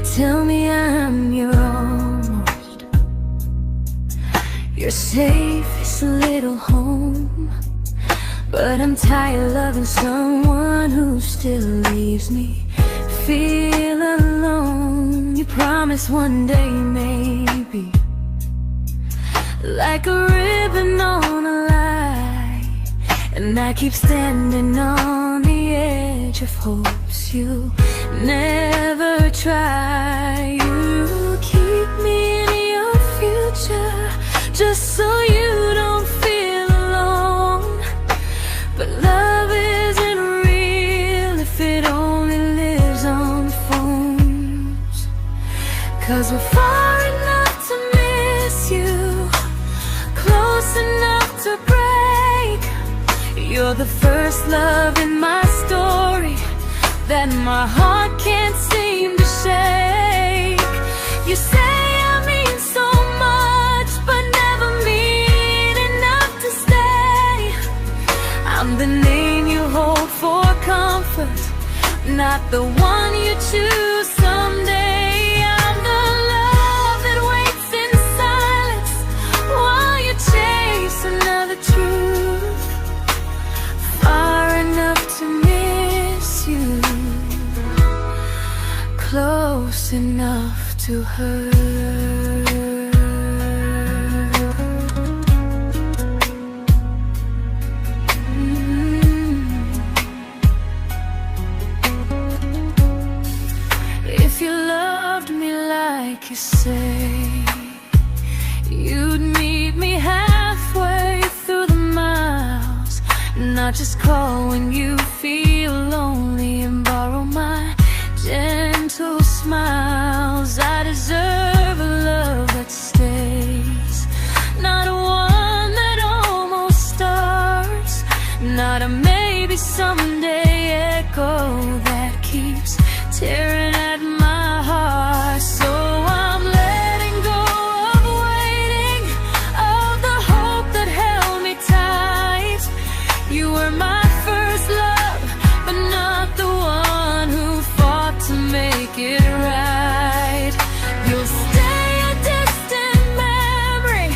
tell me I'm your almost, your safest little home. But I'm tired loving someone who still leaves me feel alone. You promise one day maybe, like a ribbon on a line, and I keep standing on the edge of hopes you never try. You keep me in your future just so you don't feel alone. But love isn't real if it only lives on phones. 'Cause we're far enough to miss you, close enough to break. You're the first love in my story that my heart can't seem to shake. You say I mean so much, but never mean enough to stay. I'm the name you hold for comfort, not the one you choose someday. I'm the love that waits in silence while you chase another truth. Far enough to miss you, close enough to hurt. If you loved me like you say, you'd meet me halfway through the miles, not just call when you feel lonely and borrow my gentle smiles. I deserve a love that stays, not a one that almost starts, not a maybe someday echo that keeps tearing at my heart. So I'm letting go of waiting, of the hope that held me tight. You were my first love, but not the one who fought to make it right. You'll stay a distant memory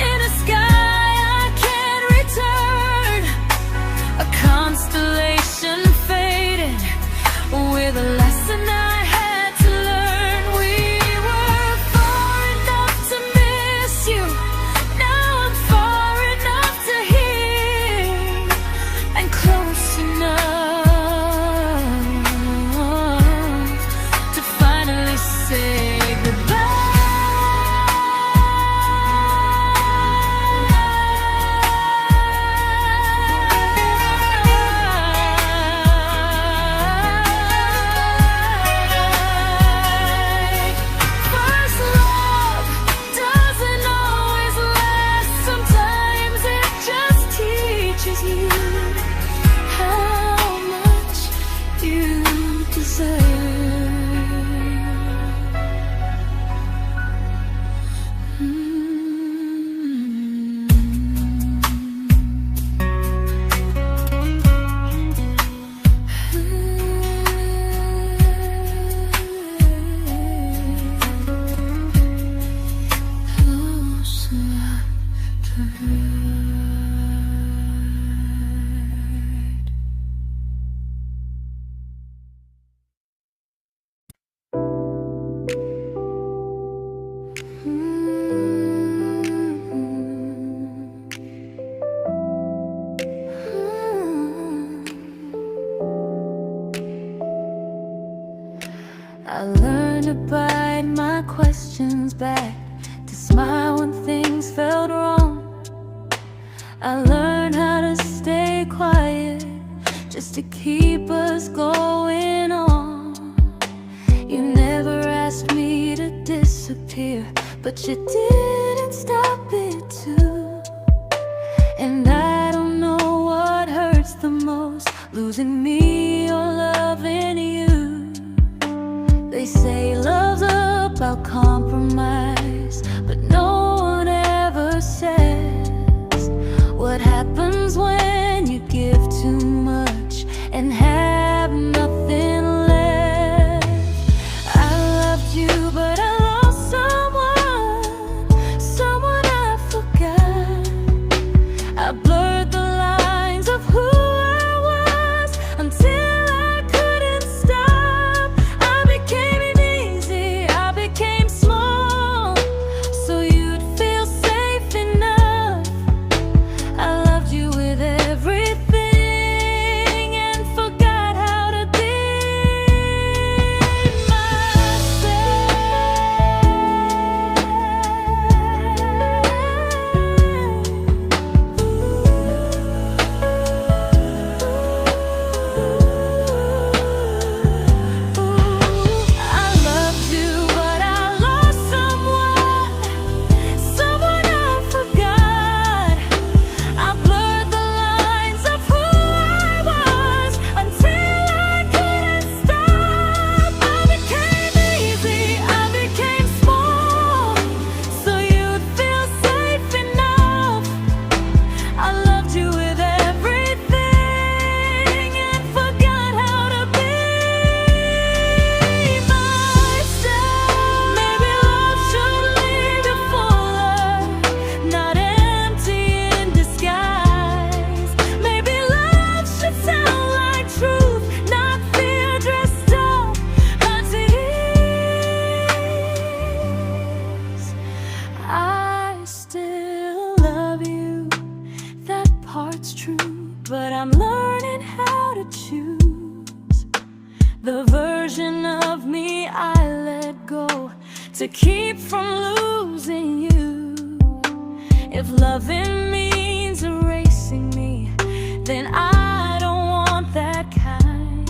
in a sky I can't return, a constellation faded with a lesson I had to learn. We were far enough to miss you, now I'm far enough to hear, and close enough to finally say goodbye. First love doesn't always last, sometimes it just teaches you how much you deserve. Close enough to hurt. I learned to bite my questions back, to smile when things felt wrong. I learned how to stay quiet just to keep us going on. You never asked me to disappear, but you didn't stop it too. And I don't know what hurts the most, losing me or loving you. They say love's about compromise, but no one ever says what happens when you give too much and have nothing left. I loved you to keep from losing you. If loving means erasing me, then I don't want that kind.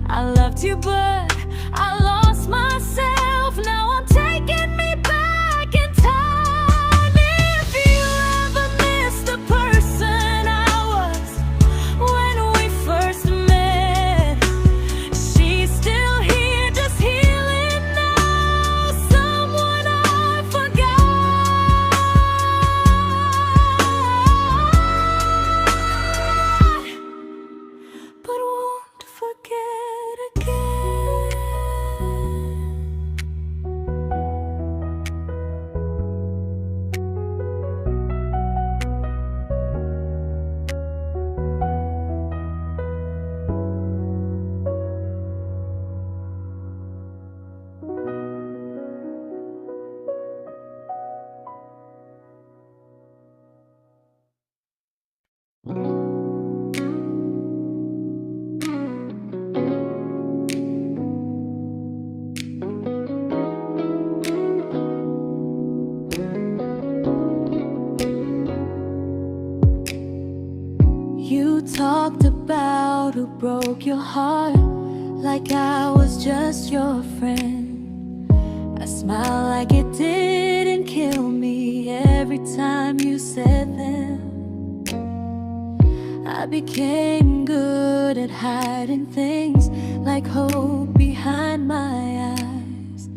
I loved you, but I lost myself. Now I'm taking me back in time. If you ever miss the person I was when we first met, she's still here, just healing now. Someone I forgot, but won't forget again. You talked about who broke your heart, like I was just your friend. I smiled like it didn't kill me every time you said them. I became good at hiding things like hope behind my eyes.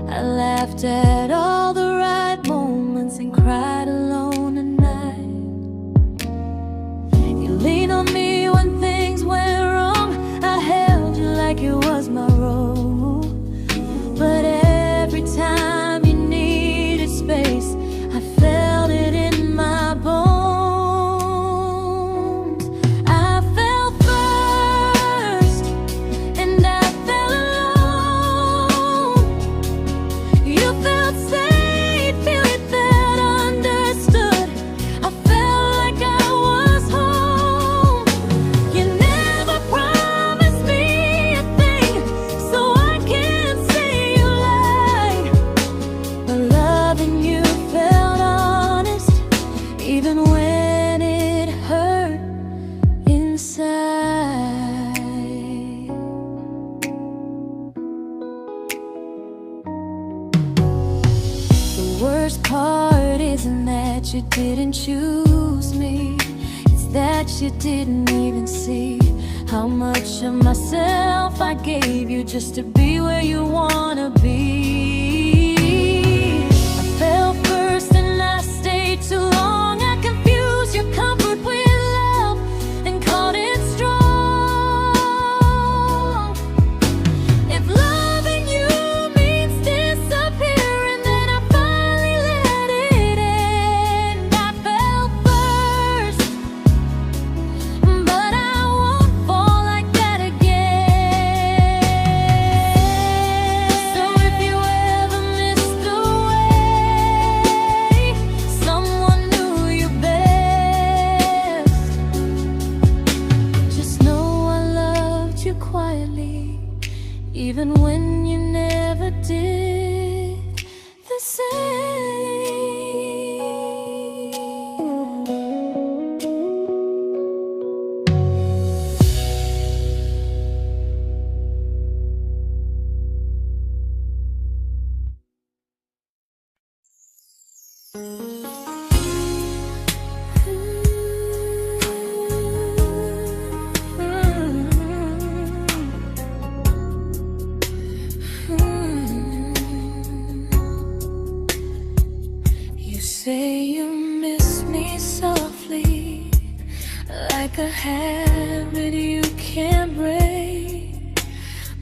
I laughed at all the right moments and cried alone at night. You leaned on me when things went wrong. I held you like it was my role. But every time you needed space, I felt it in my bones. I fell first, and I fell alone. You felt safe, you felt understood. I felt like I was home. You never promised me a thing, so I can't say you lied. But loving you felt honest, even when it hurt inside. The worst part isn't that you didn't choose me, it's that you didn't even see how much of myself I gave you just to be where you wanna be. I fell first and I stayed too long. I confused your comfort with love and called it strong. If loving you means disappearing, then I finally let it end. I fell first, but I won't fall like that again. So if you ever missed the way someone knew you best, just know I loved you quietly, even when you never did the same. You say you miss me softly, like a habit you can't break.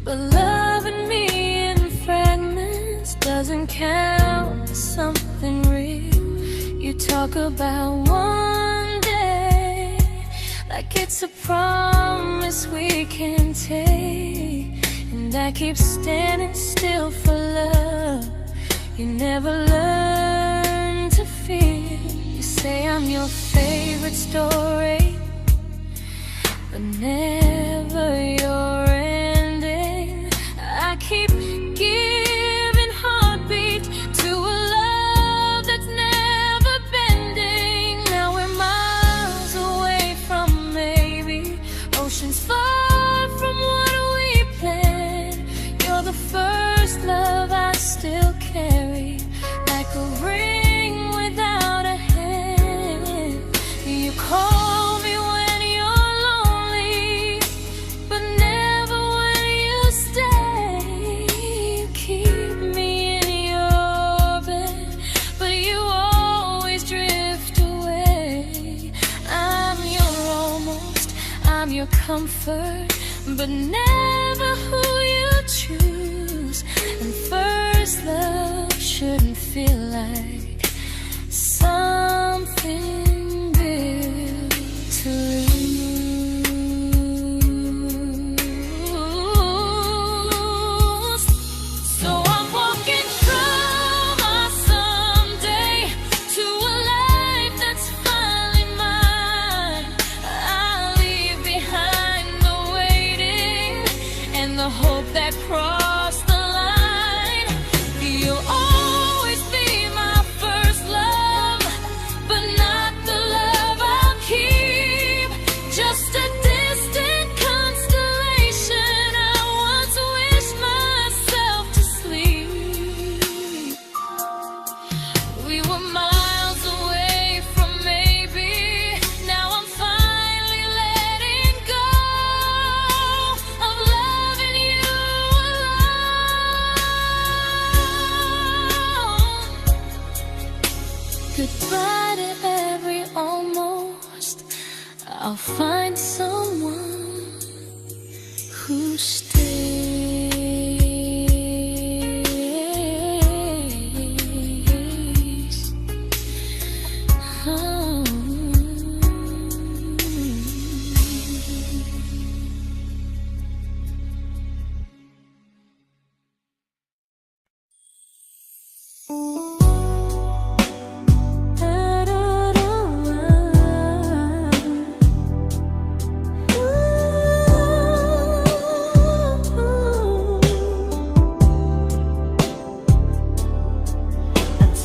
But loving me in fragments doesn't count as something real. You talk about one day like it's a promise we can take, and I keep standing still for love. You never learn to feel. You say I'm your favorite story, but never your ending. I keep giving heart a ring without a hand. You call me when you're lonely, but never when you stay. You keep me in your bed, but you always drift away. I'm your almost, I'm your comfort, but never who you choose. And first love shouldn't feel like something built to lose. So I'm walking from our someday to a life that's finally mine. I'll leave behind the waiting and the hope that crossed the line. You'll always be my first love, but not the love I'll keep. Just a distant constellation I once wished myself to sleep. We were miles away from maybe. Now I'm finally letting go of loving you alone. Goodbye to every almost. I'll find someone who stays. Oh.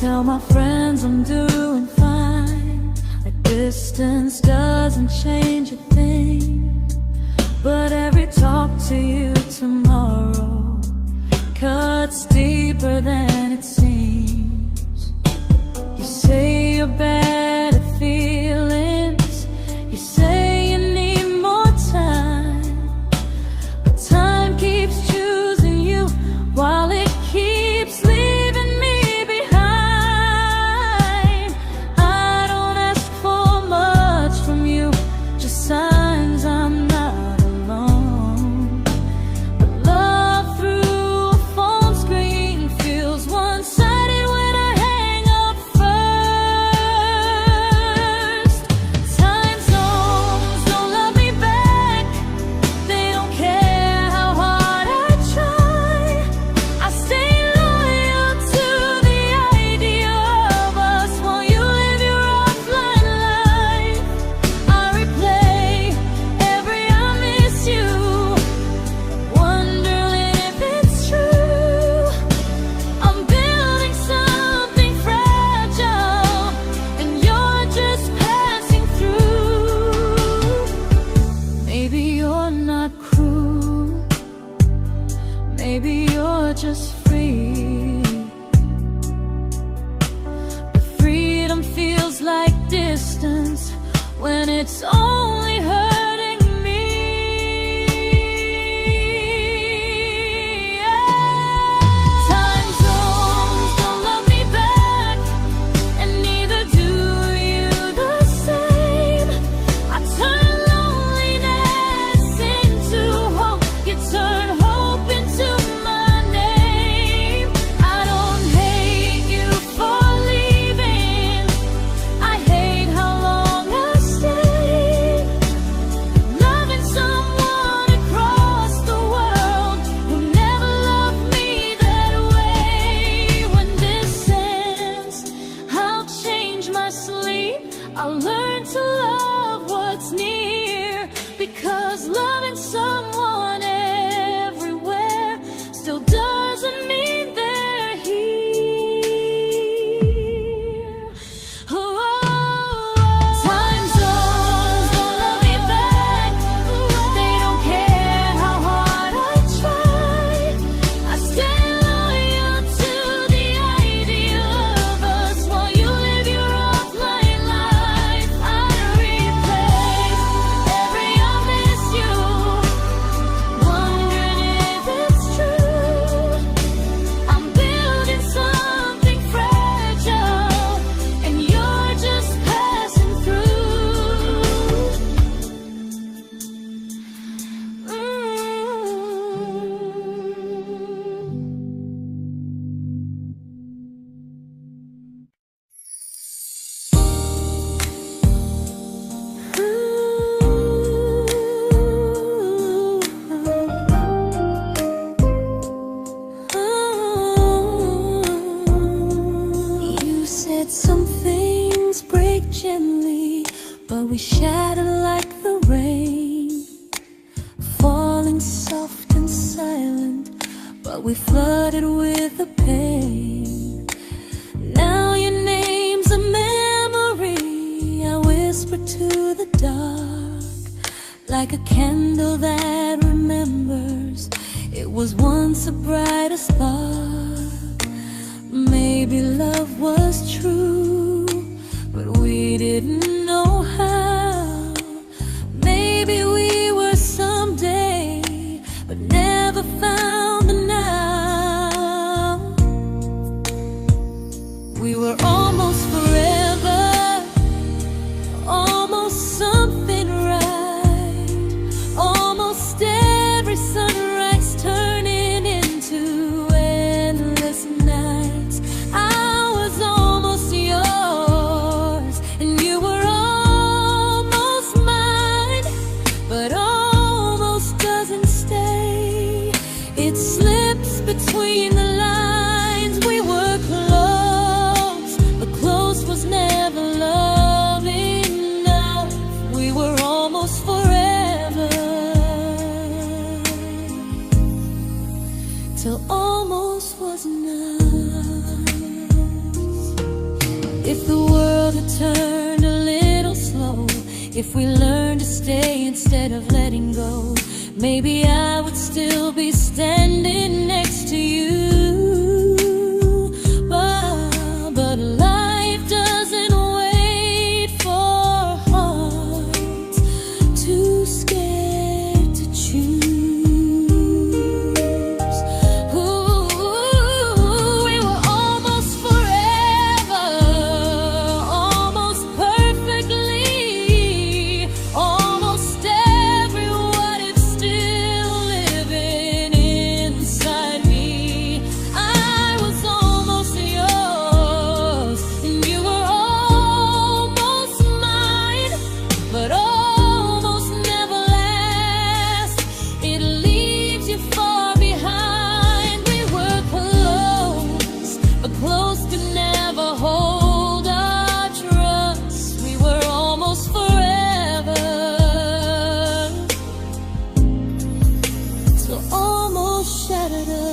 Tell my friends I'm doing fine, like distance doesn't change a thing. But every talk to you tomorrow cuts deeper than it seems. You say you're bad at feelings, you say you need more time, but time keeps choosing you while it keeps leaving me behind. I don't ask for much from you, just signs I'm not alone. But love through a phone screen feels one-sided when I hang up first. Time zones don't love me back, they don't care how hard I try. I stay loyal to the idea of us while you live your offline life. I replay every I miss you, wondering if it's true. I'm building something fragile, and you're just passing through. Maybe you're not cruel, maybe you're just free. But freedom feels like distance when it's only hurting me. Time zones don't love me back, and neither do you the same. I turn loneliness into hope, you turn hope into my name. I don't hate you for leaving, I hate how long I stayed. we shattered like the rain, falling soft and silent, but we flooded with the pain. Now your name's a memory I whisper to the dark, like a candle that remembers it was once a brighter spark. Maybe love was true, but we didn't know how. Maybe we were someday, but never found the now. We were almost forever, almost something right, almost every sunrise turning into endless nights. I was almost yours, and you were almost mine, but almost doesn't stay. It slips between the lines. We were close, but close was never love enough. We were almost forever, till almost was enough. If the world had turned a little slow, if we learned to stay instead of letting go, maybe I would still be standing next to you. But life doesn't wait for hearts too scared to choose. Ooh, we were almost forever, almost perfectly, almost every what if still living inside me. I was almost yours, and you were almost mine, but almost never lasts. It leaves you far behind. We were close, but close could never hold our trust. We were almost forever, till almost shattered us.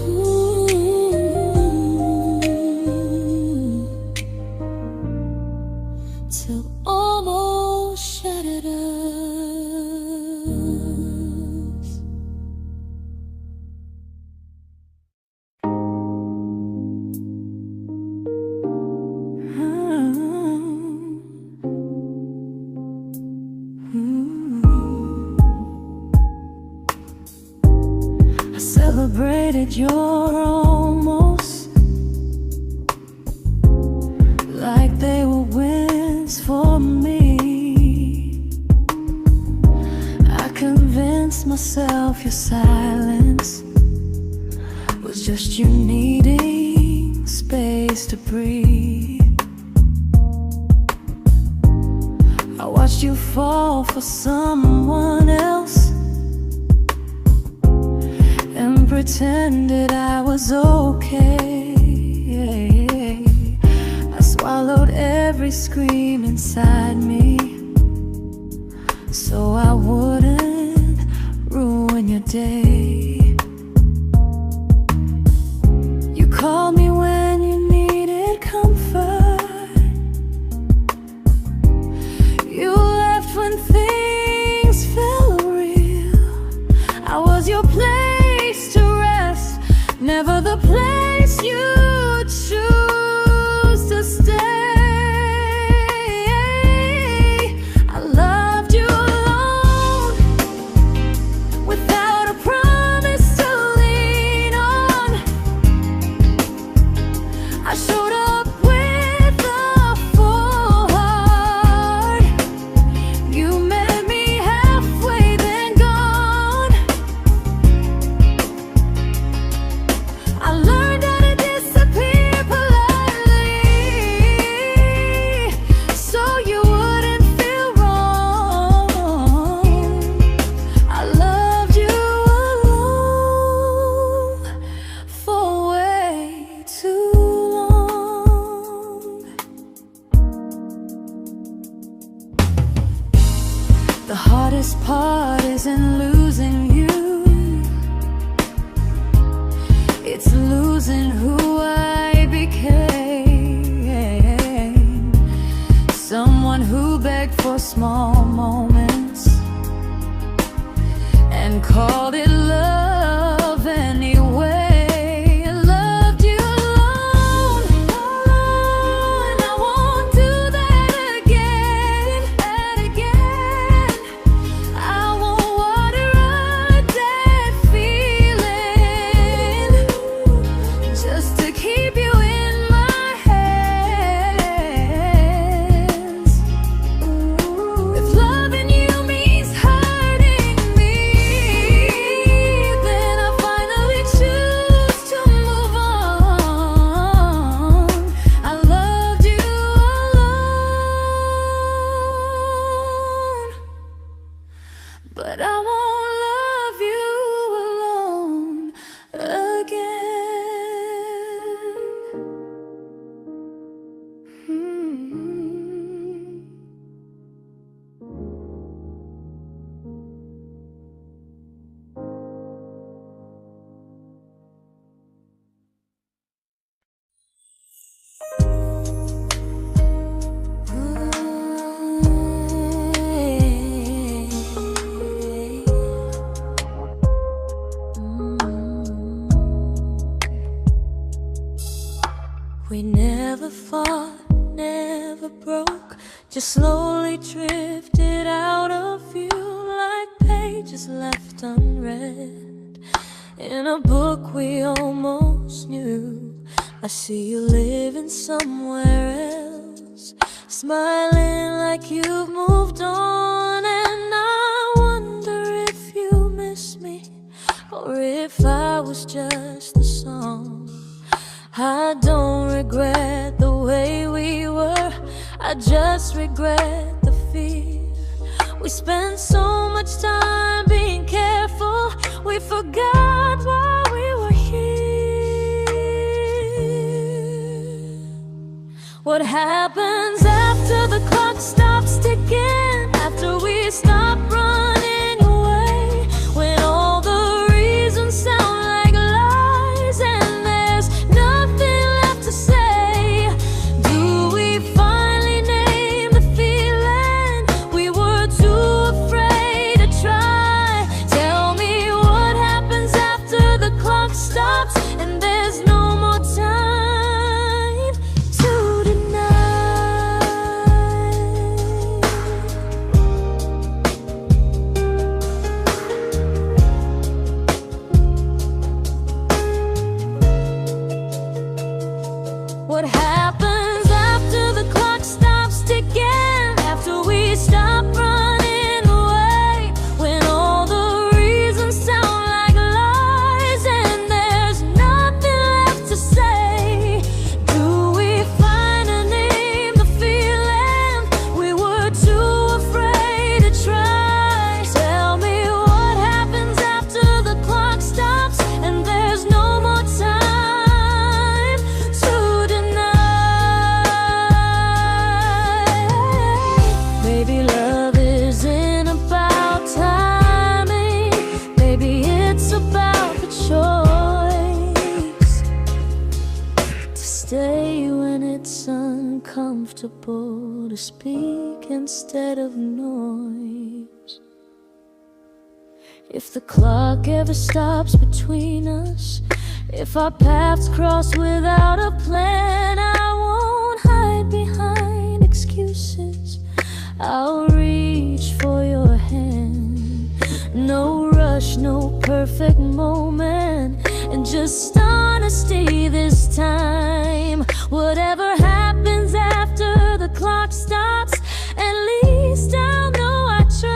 Ooh, till almost shattered us. I celebrated your almost like they were wins for me. I convinced myself your silence was just you needing space to breathe. I watched you fall for someone else and pretended I was okay. I swallowed every scream inside me so I wouldn't ruin your day. You called me when you needed comfort. You left when things felt real. I was your place to rest, never the place you choose to stay. I loved you alone, without a promise. heart isn't losing you, it's losing who I became. Someone who begged for small moments and called it love anyway. Loved you alone, alone. I won't do that again and again. I won't water a dead feeling just to keep you in my hands. If loving you means hurting me, then I finally choose to move on. I loved you alone, but I won't love you alone again. We never fought, never broke, just slowly drifted out of view like pages left unread in a book we almost knew. I see you living somewhere else, smiling like you've moved on, and I wonder if you miss me or if I was just a song. I don't regret the way we were, I just regret the fear. We spent so much time being careful, we forgot why we were here. What happens after the clock stops ticking, after we stop running away, when all the reasons sound like lies and there's nothing left to say? Do we finally name the feeling we were too afraid to try? Tell me what happens after the clock stops and there's no more time to deny. What happens after the clock stops ticking, after we stop running away, when all the reasons sound like lies and there's nothing left to say? Do we finally name the feeling we were too afraid to try? Tell me what happens after the clock stops and there's no more time to deny. Maybe love isn't about timing, maybe it's about the choice to stay when it's uncomfortable, to speak instead of noise. If the clock ever stops between us, if our paths cross without a plan, I won't hide behind excuses, I'll reach for your hand. No rush, no perfect moment, and just honesty this time. Whatever happens after the clock stops, at least I'll know I tried.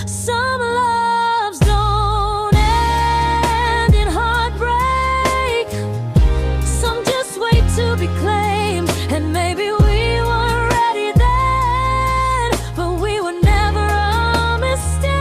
Some loves don't end in heartbreak, some just wait to be claimed, and maybe we weren't ready then, but we were never a mistake.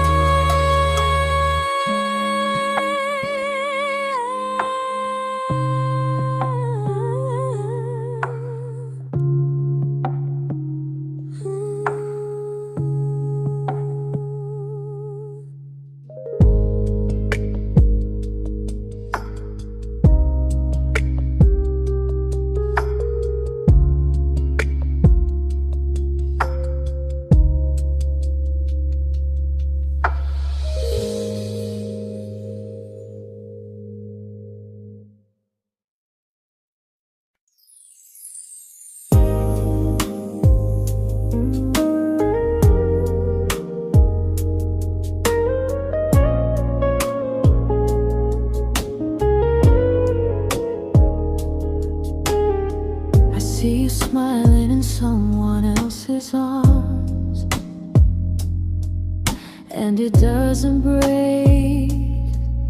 and it doesn't break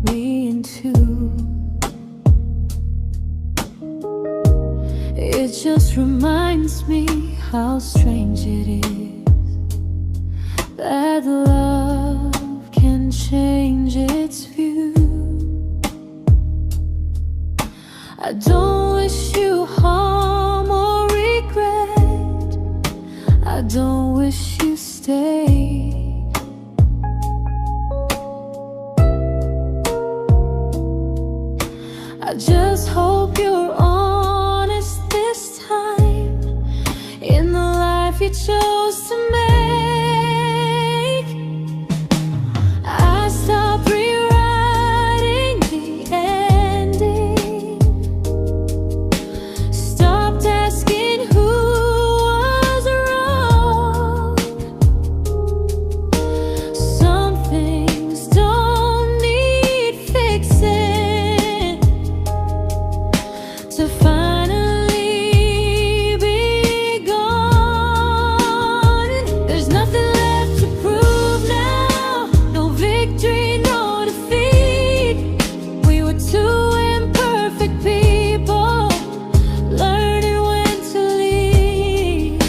me in two. It just reminds me how strange it is that love can change its view. I don't wish you harm or regret. I don't wish you stayed. I just hope you're honest this time in the life you chose to make. I stopped rewriting the ending, stopped asking who was wrong. Some things don't need fixing to finally be gone. There's nothing left to prove now, no victory, no defeat. We were two imperfect people, learning when to leave.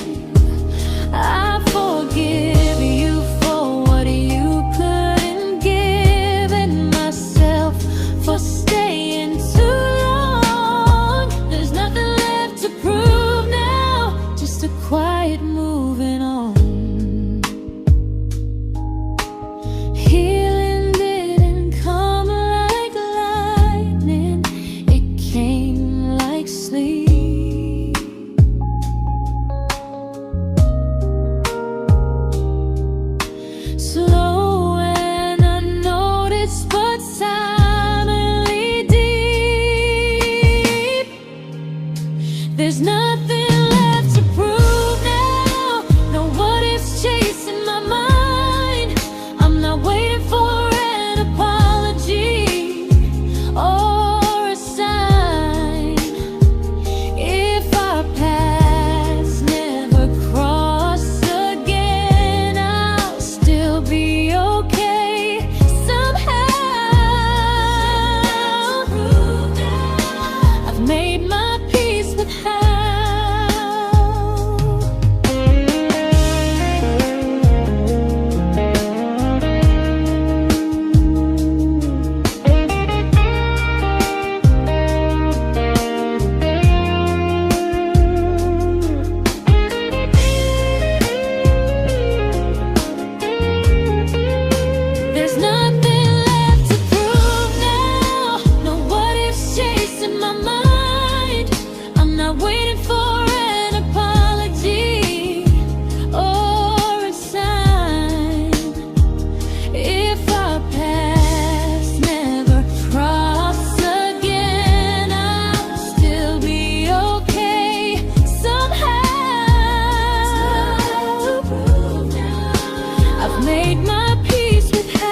I forgive you for what you couldn't give, and myself for staying too long. There's nothing left to prove now, just a quiet moving on. Healing didn't come like lightning, it came like sleep. Slow and unnoticed, but silently deep. There's nothing left to prove now, no what ifs chasing my mind. I'm not waiting for an apology or a sign. If our paths never cross again, I'll still be okay somehow. I've made my peace with how. There's nothing left to prove now, no what ifs chasing my mind. I'm not waiting for an apology or a sign. If our paths never cross again, I'll still be okay somehow. I've made my peace with how.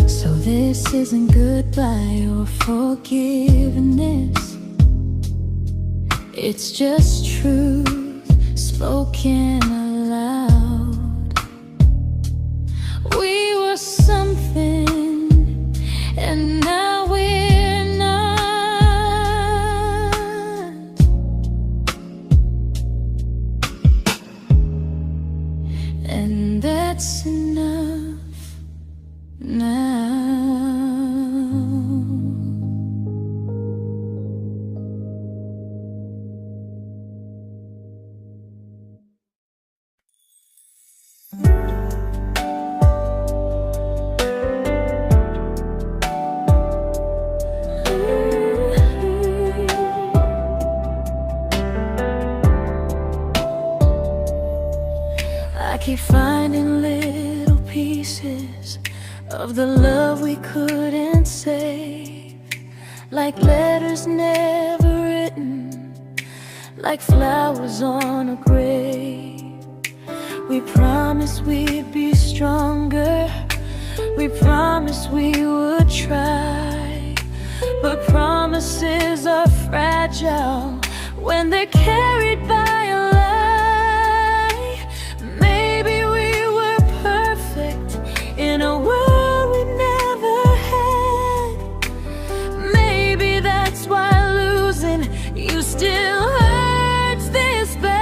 So this isn't goodbye or forgiveness, it's just truth spoken aloud. We were something, and now we're not. And that's enough now. I keep finding little pieces of the love we couldn't save, like letters never written, like flowers on a grave. We promised we'd be stronger, We promised we would try, but promises are fragile when they're carried by a lie. Maybe we were perfect in a world we never had. Maybe that's why losing you still hurts this bad.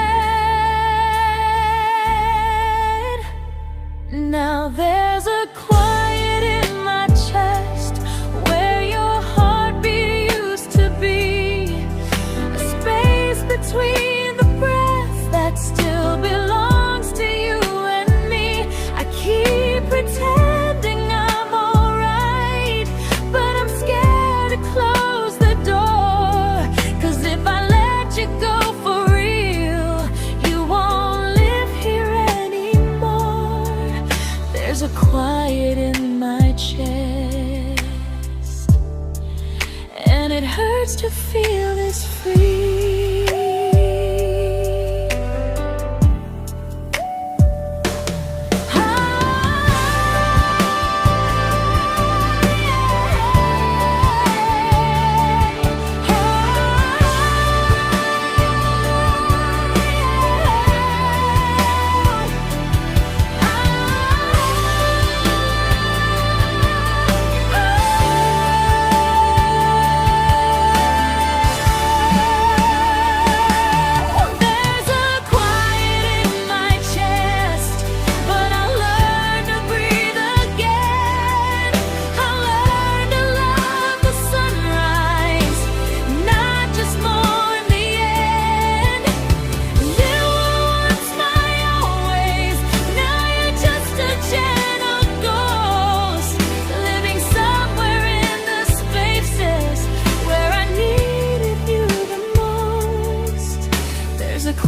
Now there's a quiet in my chest where your heartbeat used to be, a space between the breath that still belongs to you and me. I keep pretending I'm alright, but I'm scared to close the door, 'cause if I let you go for real, you won't live here anymore. There's a quiet in my chest, and it hurts to feel this free.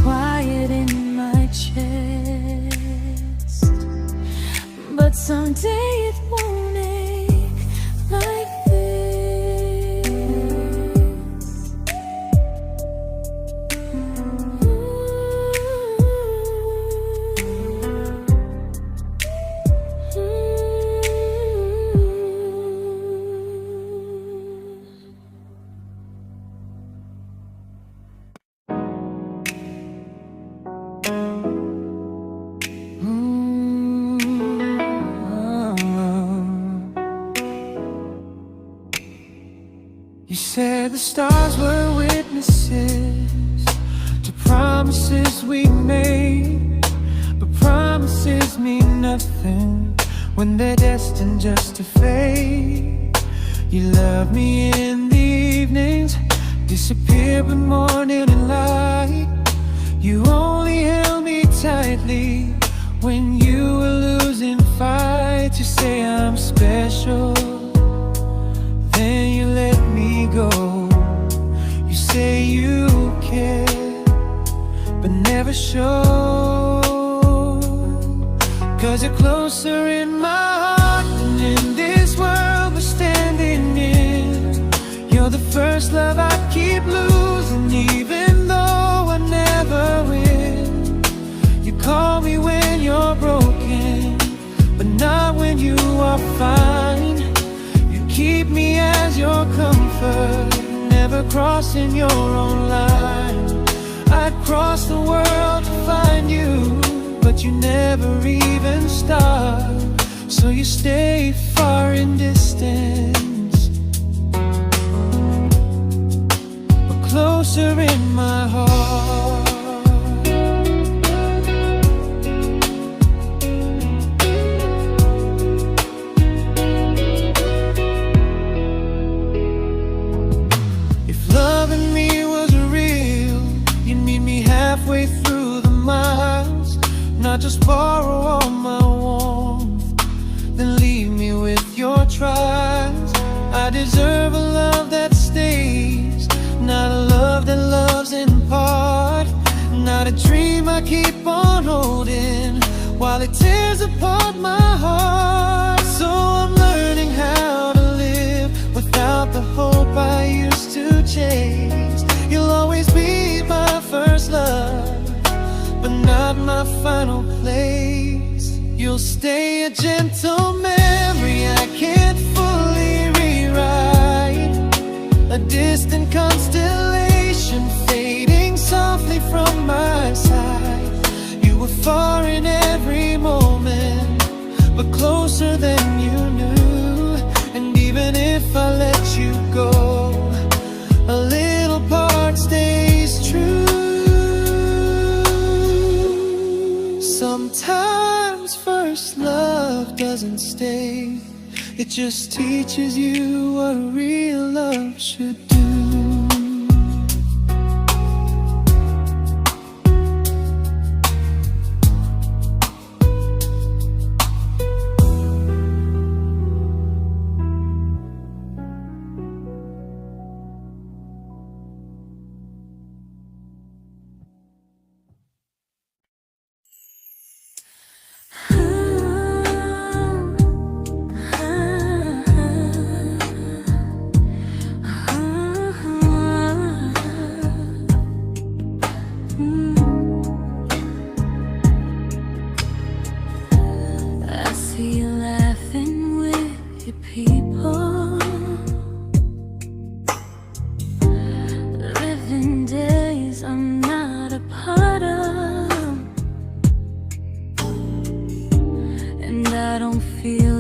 Quiet in my chest, but someday it won't ache like this. You said the stars were witnesses to promises we made, but promises mean nothing when they're destined just to fade. You love me in the evenings, disappear when morning and light. You only held me tightly when you were losing fights. You say I'm special, then you let me go. You say you care, but never show, 'cause you're closer in my heart than in this world we're standing in. You're the first love I keep losing, even though I never win. You call me when you're broken, but not when you are fine. Keep me as your comfort, never crossing your own line. I'd cross the world to find you, but you never even start. So you stay far in distance, but closer in my heart. Halfway through the miles, not just borrow all my warmth, then leave me with your trials. I deserve a love that stays, not a love that loves in part, not a dream I keep on holding while it tears apart my heart. So I'm learning how to live without the hope I used to chase. You'll always be my first love, but not my final place. You'll stay a gentle memory mistake. It just teaches you what real love should do.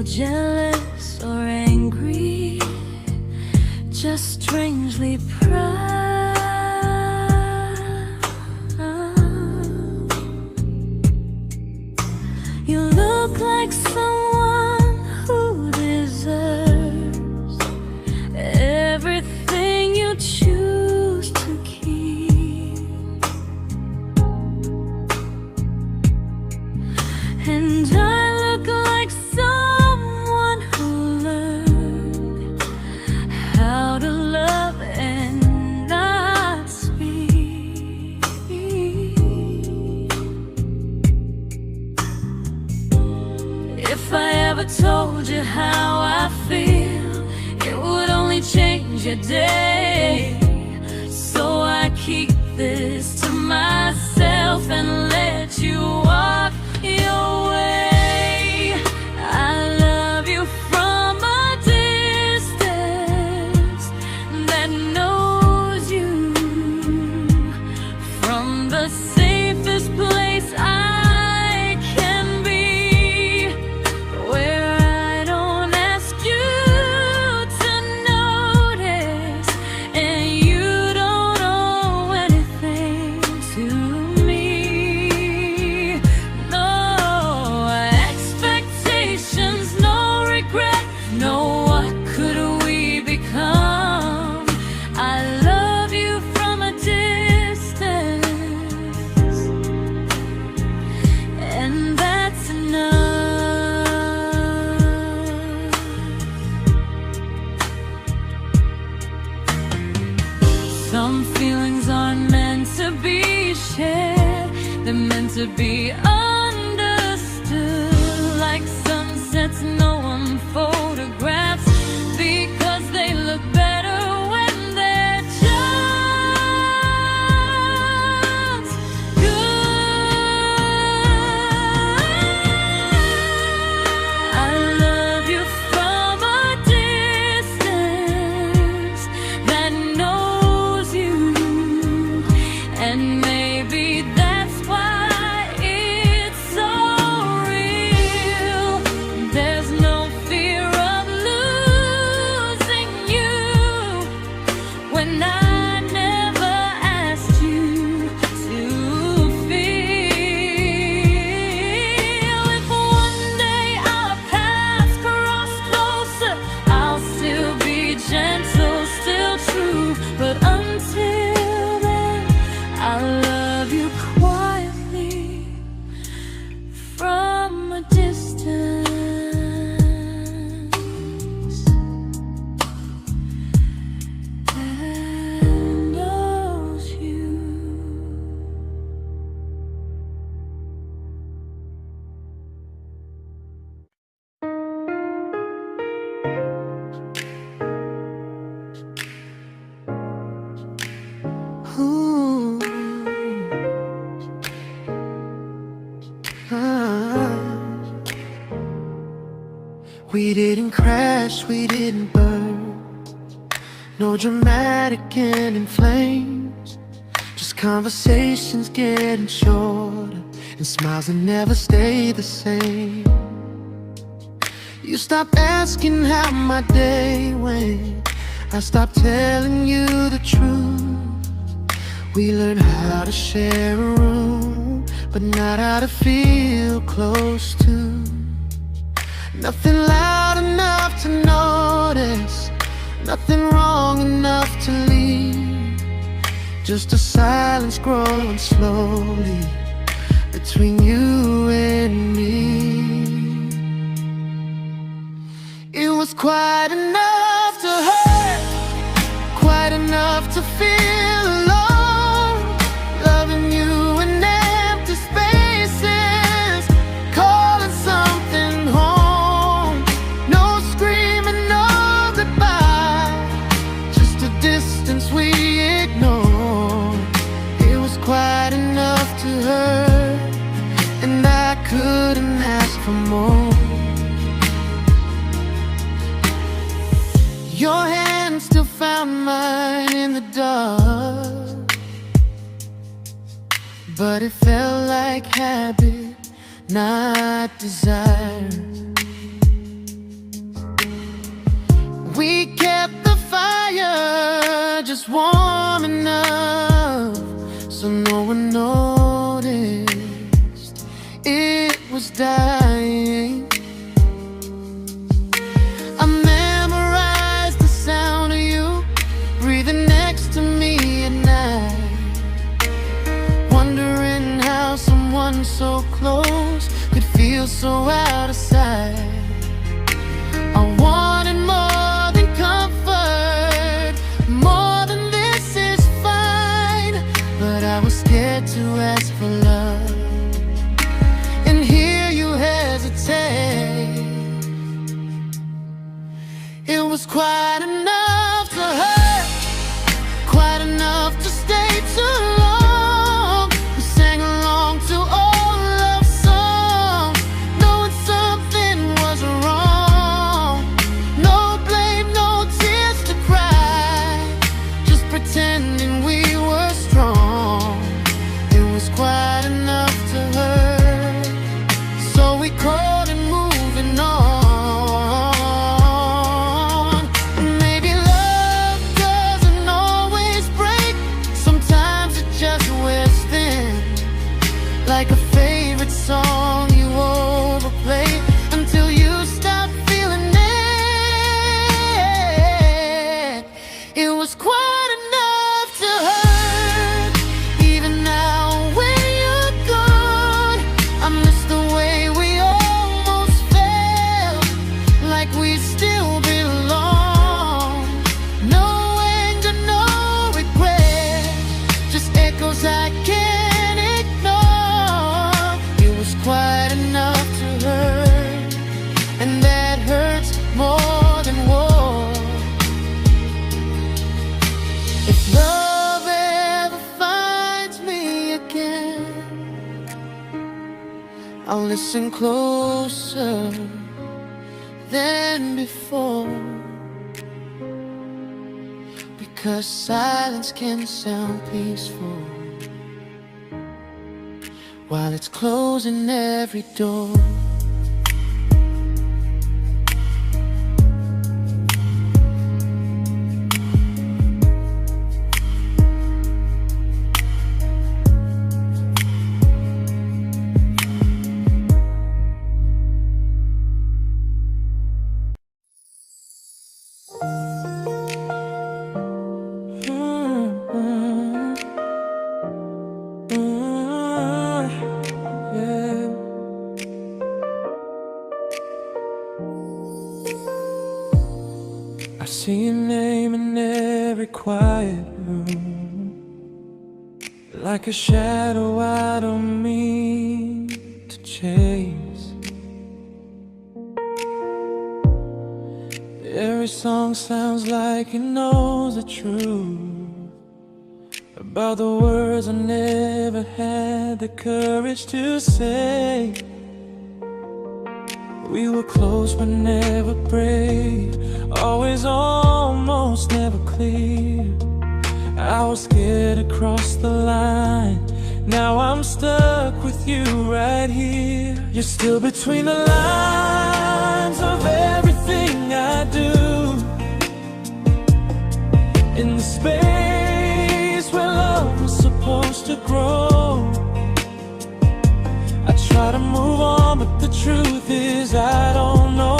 Jealous or angry, just strangely proud. You look like someone who deserves everything you choose to keep. And I look like someone who learned how to love and not speak. If I ever told you how I feel, it would only change your day. So I keep this to myself and let you walk your way. I love you from a distance that knows you, from the safest place I can be, where I don't ask you to notice and you don't owe anything to me. No expectations, no regret, no what could we become. I love you from a distance, and that's enough. Some feelings aren't meant to be shared, they're meant to be understood, like sunsets no one photographs, because they look better when they're just good. I love you from a distance that knows you, and maybe that's why it's so real. There's no fear of losing you when I never asked you to feel. If one day our paths cross closer, I'll still be gentle, still true. But until then, I love you quietly from a distance that knows you. Ooh. Ah. We didn't crash, we didn't burn, no dramatic end in flames, just conversations getting shorter and smiles that never stay the same. You stopped asking how my day went, I stopped telling you the truth. We learned how to share a room, but not how to feel close to. Nothing loud enough to notice, nothing wrong enough to leave. Just a silence growing slowly between you and me. It was quite enough to hurt, quite enough to feel alone. Loving you in empty spaces, calling something home. No screaming, no goodbye, just a distance we ignored. It was quite enough to hurt, and I couldn't ask for more. Your hand still found mine in the dark, but it felt like habit, not desire. We kept the fire just warm enough so no one noticed it was dying. I memorized the sound of you breathing next to me at night, wondering how someone so close could feel so out of sight. I wanted more than comfort, more than this is fine, but I was scared to ask for love and hear you hesitate. It was quite enough to hurt, quite enough to stay too long. We sang along to old love songs, knowing something was wrong. No blame, no tears to cry, just pretending we were strong. It was quite enough to hurt, so we called it moving on. Maybe love doesn't always break, sometimes it just wears thin, like a favorite song you overplay until you stop feeling it. It was quite enough to hurt, even now when you're gone. I miss the way we almost felt, like we still belong. No anger, no regret, just echoes I can't ignore. It was quite enough to hurt, and that hurts more than war. If love ever finds me again, I'll listen closer than before, because silence can sound peaceful while it's closing every door. I see your name in every quiet room, like a shadow I don't mean to chase. Every song sounds like it knows the truth about the words I never had the courage to say. We were close but never brave, always almost never clear. I was scared to cross the line, now I'm stuck with you right here. You're still between the lines of everything I do, in the space where love was supposed to grow. I try to move on, but the truth is I don't know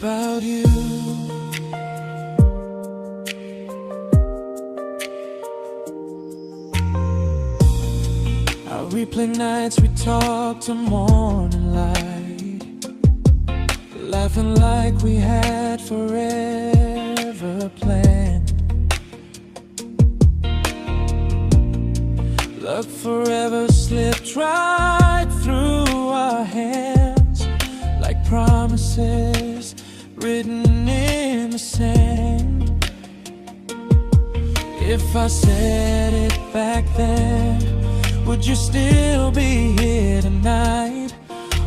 about you. I replay nights we talk till morning light, laughing like we had forever planned. Luck forever slipped right through our hands, like promises written in the sand. If I said it back then, would you still be here tonight?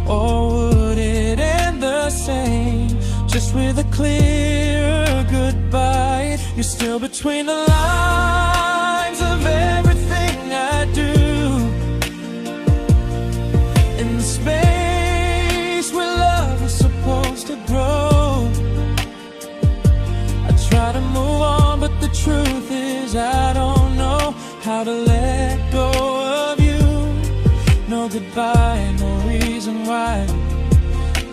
Or would it end the same, just with a clear goodbye? You're still between the lines of everything I do, in the space where love is supposed to grow. I try to move on, but the truth is I don't know how to let go of you. No goodbye, no reason why,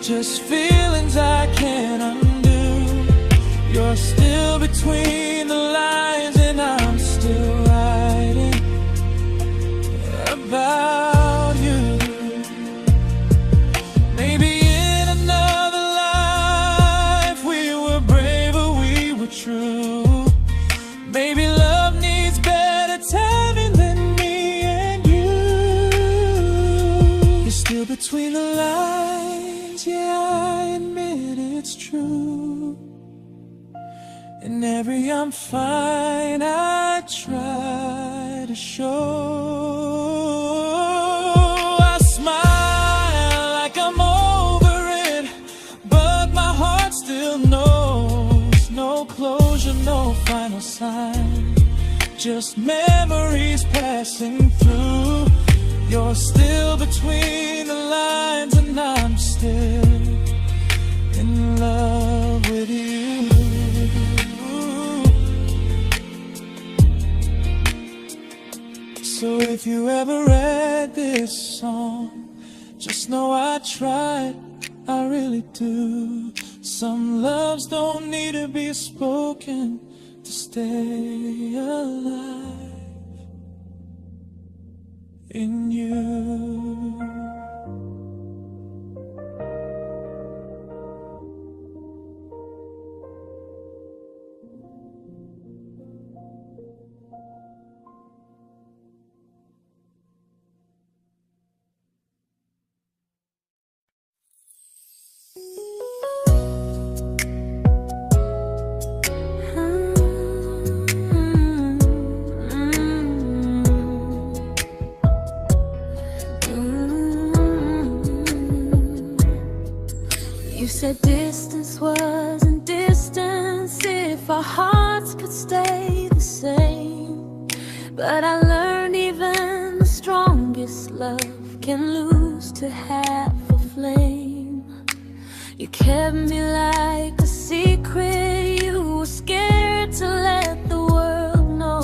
just feelings I can't undo. You're still between the lines and I'm still writing about you. Maybe in another life we were braver, we were true. Maybe love needs better timing than me and you. You're still between the lines, yeah, I admit it's true. In every I'm fine I try to show. I smile like I'm over it, but my heart still knows. No closure, no final sign, just memories passing through. You're still between the lines and I'm still in love with you. So if you ever read this song, just know I tried, I really do. Some loves don't need to be spoken to stay alive in you. You said distance wasn't distance if our hearts could stay the same. But I learned even the strongest love can lose to half a flame. You kept me like a secret you were scared to let the world know.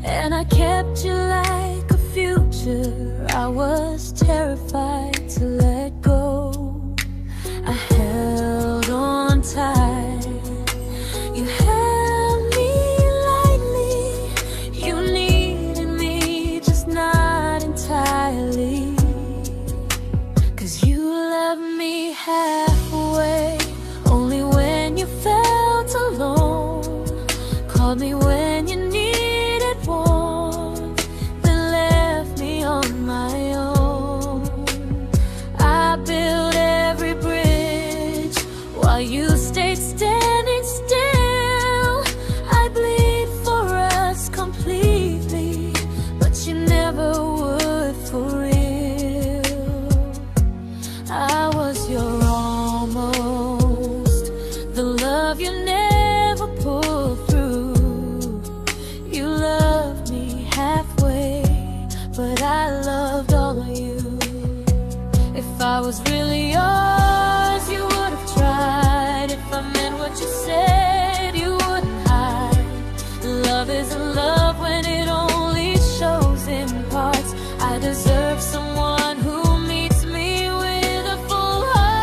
And I kept you like a future I was terrified to let go. I held on tight, you held me lightly. You needed me, just not entirely. 'Cause you loved me halfway, only when you felt alone. Called me when you needed warmth, then left me on my own. I built every bridge while you stayed standing still. I bleed for us completely, but you never would for real. I was your almost, the love you never pulled through. You loved me halfway, but I loved all of you. If I was really yours, you would have tried. If I meant what you said, you wouldn't hide. Love isn't love when it only shows in parts. I deserve someone who meets me with a full heart.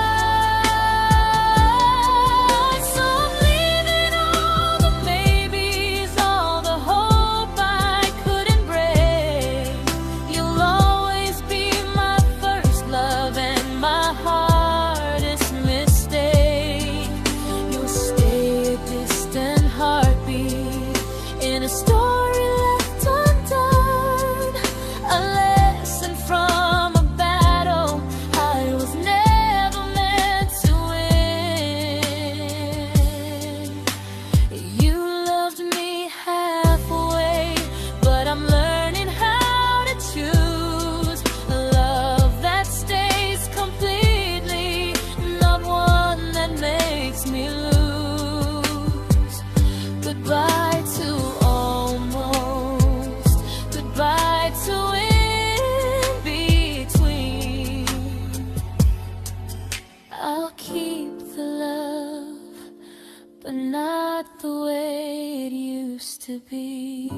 but not the way it used to be.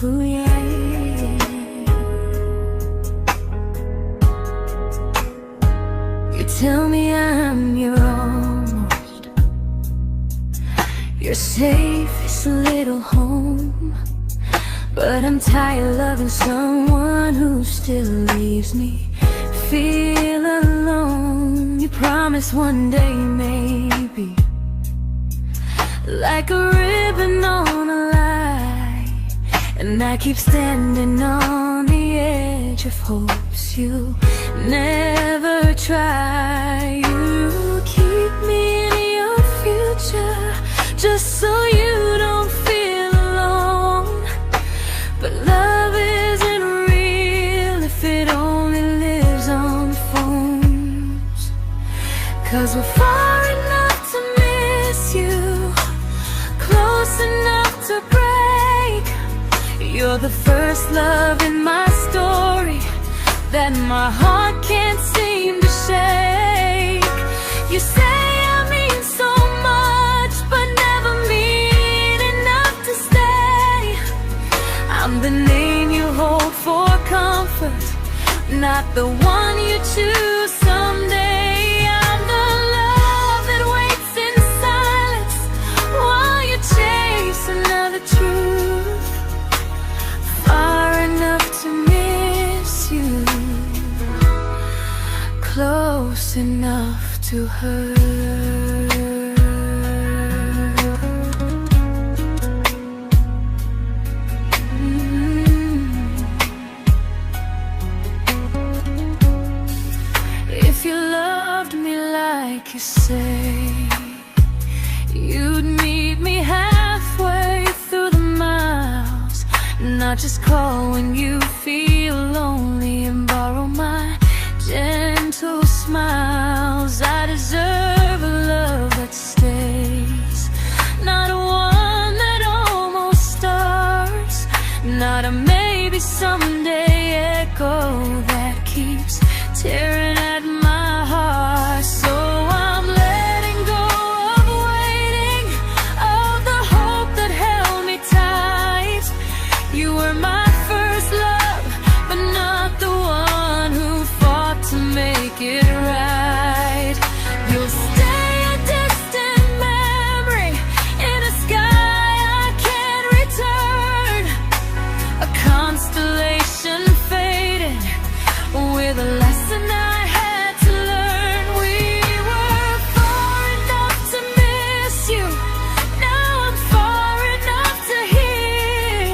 Ooh, yeah, yeah. You tell me I'm your almost, your safest little home, but I'm tired loving someone who still leaves me feel alone. You promise one day maybe, like a ribbon on a line, and I keep standing on the edge of hopes you'll never try. You keep me in your future just so you don't feel alone. But love isn't real if it only lives on phones. 'Cause we're far enough to miss you, close enough to break. You're the first love in my story that my heart can't seem to shake. You say I mean so much, but never mean enough to stay. I'm the name you hold for comfort, not the one you choose someday. I'm the love that waits in silence while you chase another truth. Far enough to miss you, close enough to hurt. If you loved me like you say, you'd meet me halfway through the miles, not just call when you feel lonely and borrow my gentle smiles. I deserve a love that stays, not one that almost starts, not a maybe someday echo that keeps tearing at my heart. So I'm letting go of waiting, of the hope that held me tight. You were my first love, but not the one who fought to make it right. You'll stay a distant memory in a sky I can't return, a constellation fading with a lesson I had to learn. We were far enough to miss you, now I'm far enough to hear,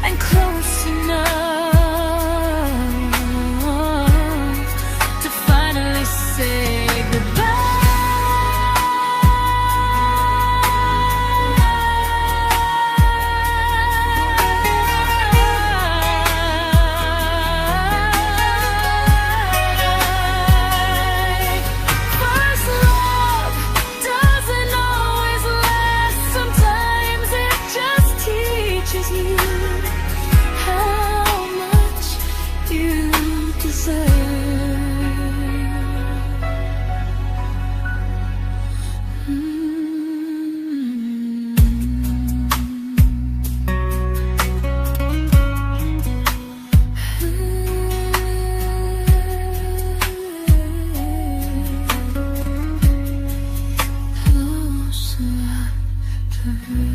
and close enough to finally say first love doesn't always last. Sometimes it just teaches you how much you deserve. Close enough to hurt.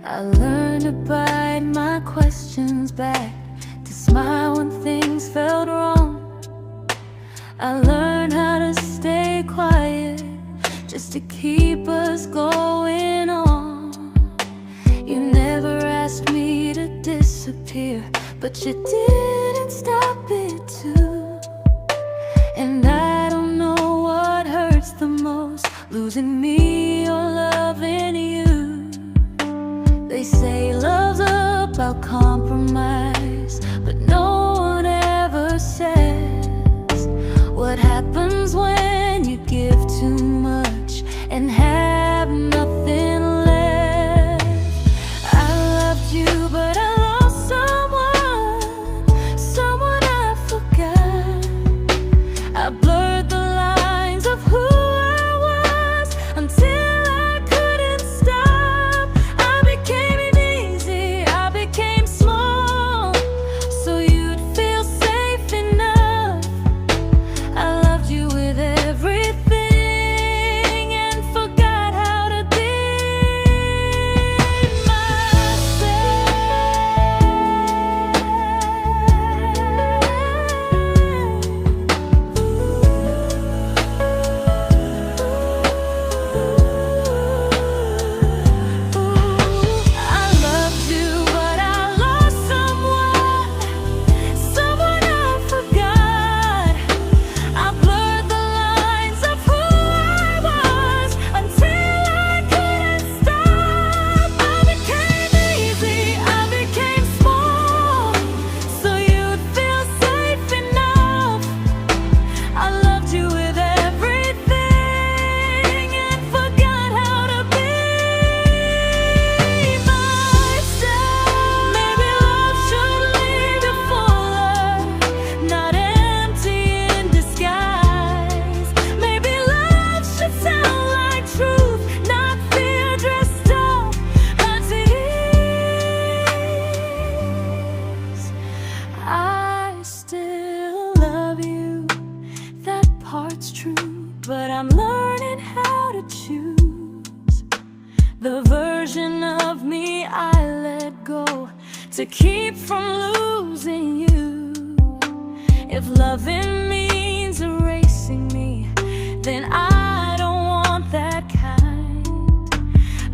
I learned to bite my questions back, to smile when things felt wrong. I learned how to stay quiet just to keep us going on. You never asked me to disappear, but you didn't stop it too. And I don't know what hurts the most, losing me or loving you. They say love's about compromise, but no one ever says what happens when you give too much and have nothing left. I loved you, but I lost someone I forgot. I blurred the lines of who I was until I couldn't stop. I became easy, I became small, so you'd feel safe enough. I loved you with everything and forgot how to be but I'm learning how to choose the version of me I let go to keep from losing you. If loving means erasing me, then I don't want that kind.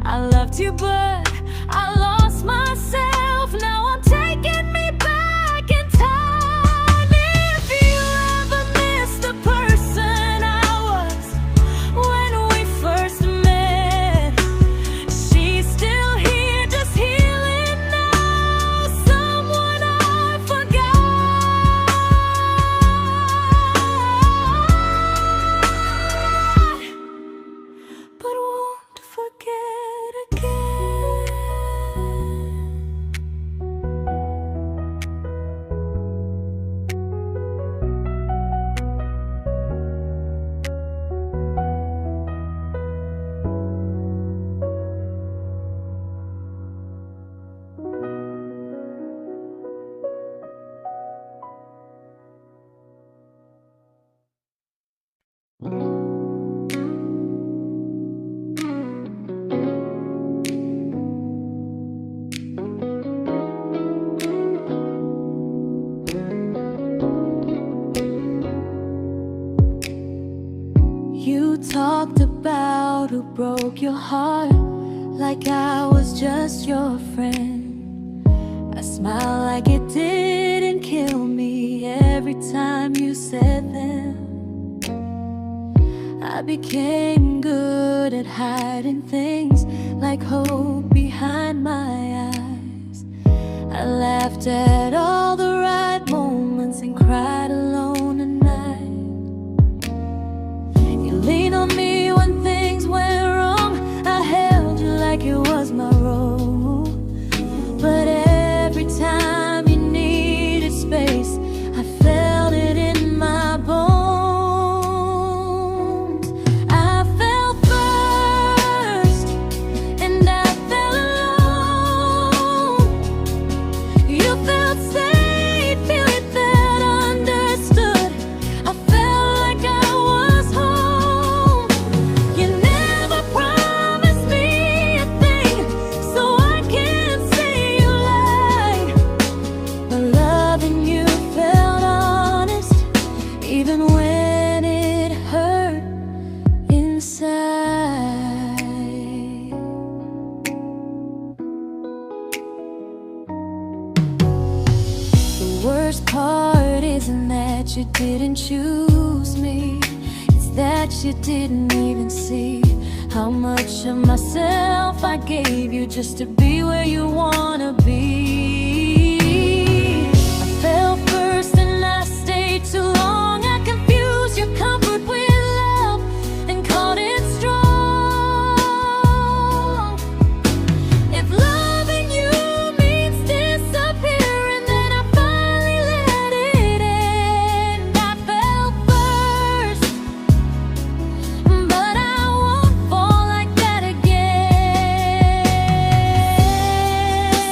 I loved you, but I lost myself. Now I'm taking me back in time. If you ever missed the person I was when we first met, she's still here, just healing now. Someone I forgot, but won't forget again. You talked about who broke your heart, like I was just your friend. I smile like it didn't kill me every time you said them. I became good at hiding things like hope behind my eyes. I laughed at all the right moments and cried alone at night. You leaned on me when things went wrong. I held you like it was my role. But every time you needed space, I felt it in my bones. I fell first, and I fell alone. You felt safe. worst part isn't that you didn't choose me, it's that you didn't even see how much of myself I gave you just to be where you wanna be. I fell first and I stayed too long. I confused your comfort with love and called it strong. If loving you means disappearing, then I finally let it end. I fell first, but I won't fall like that again.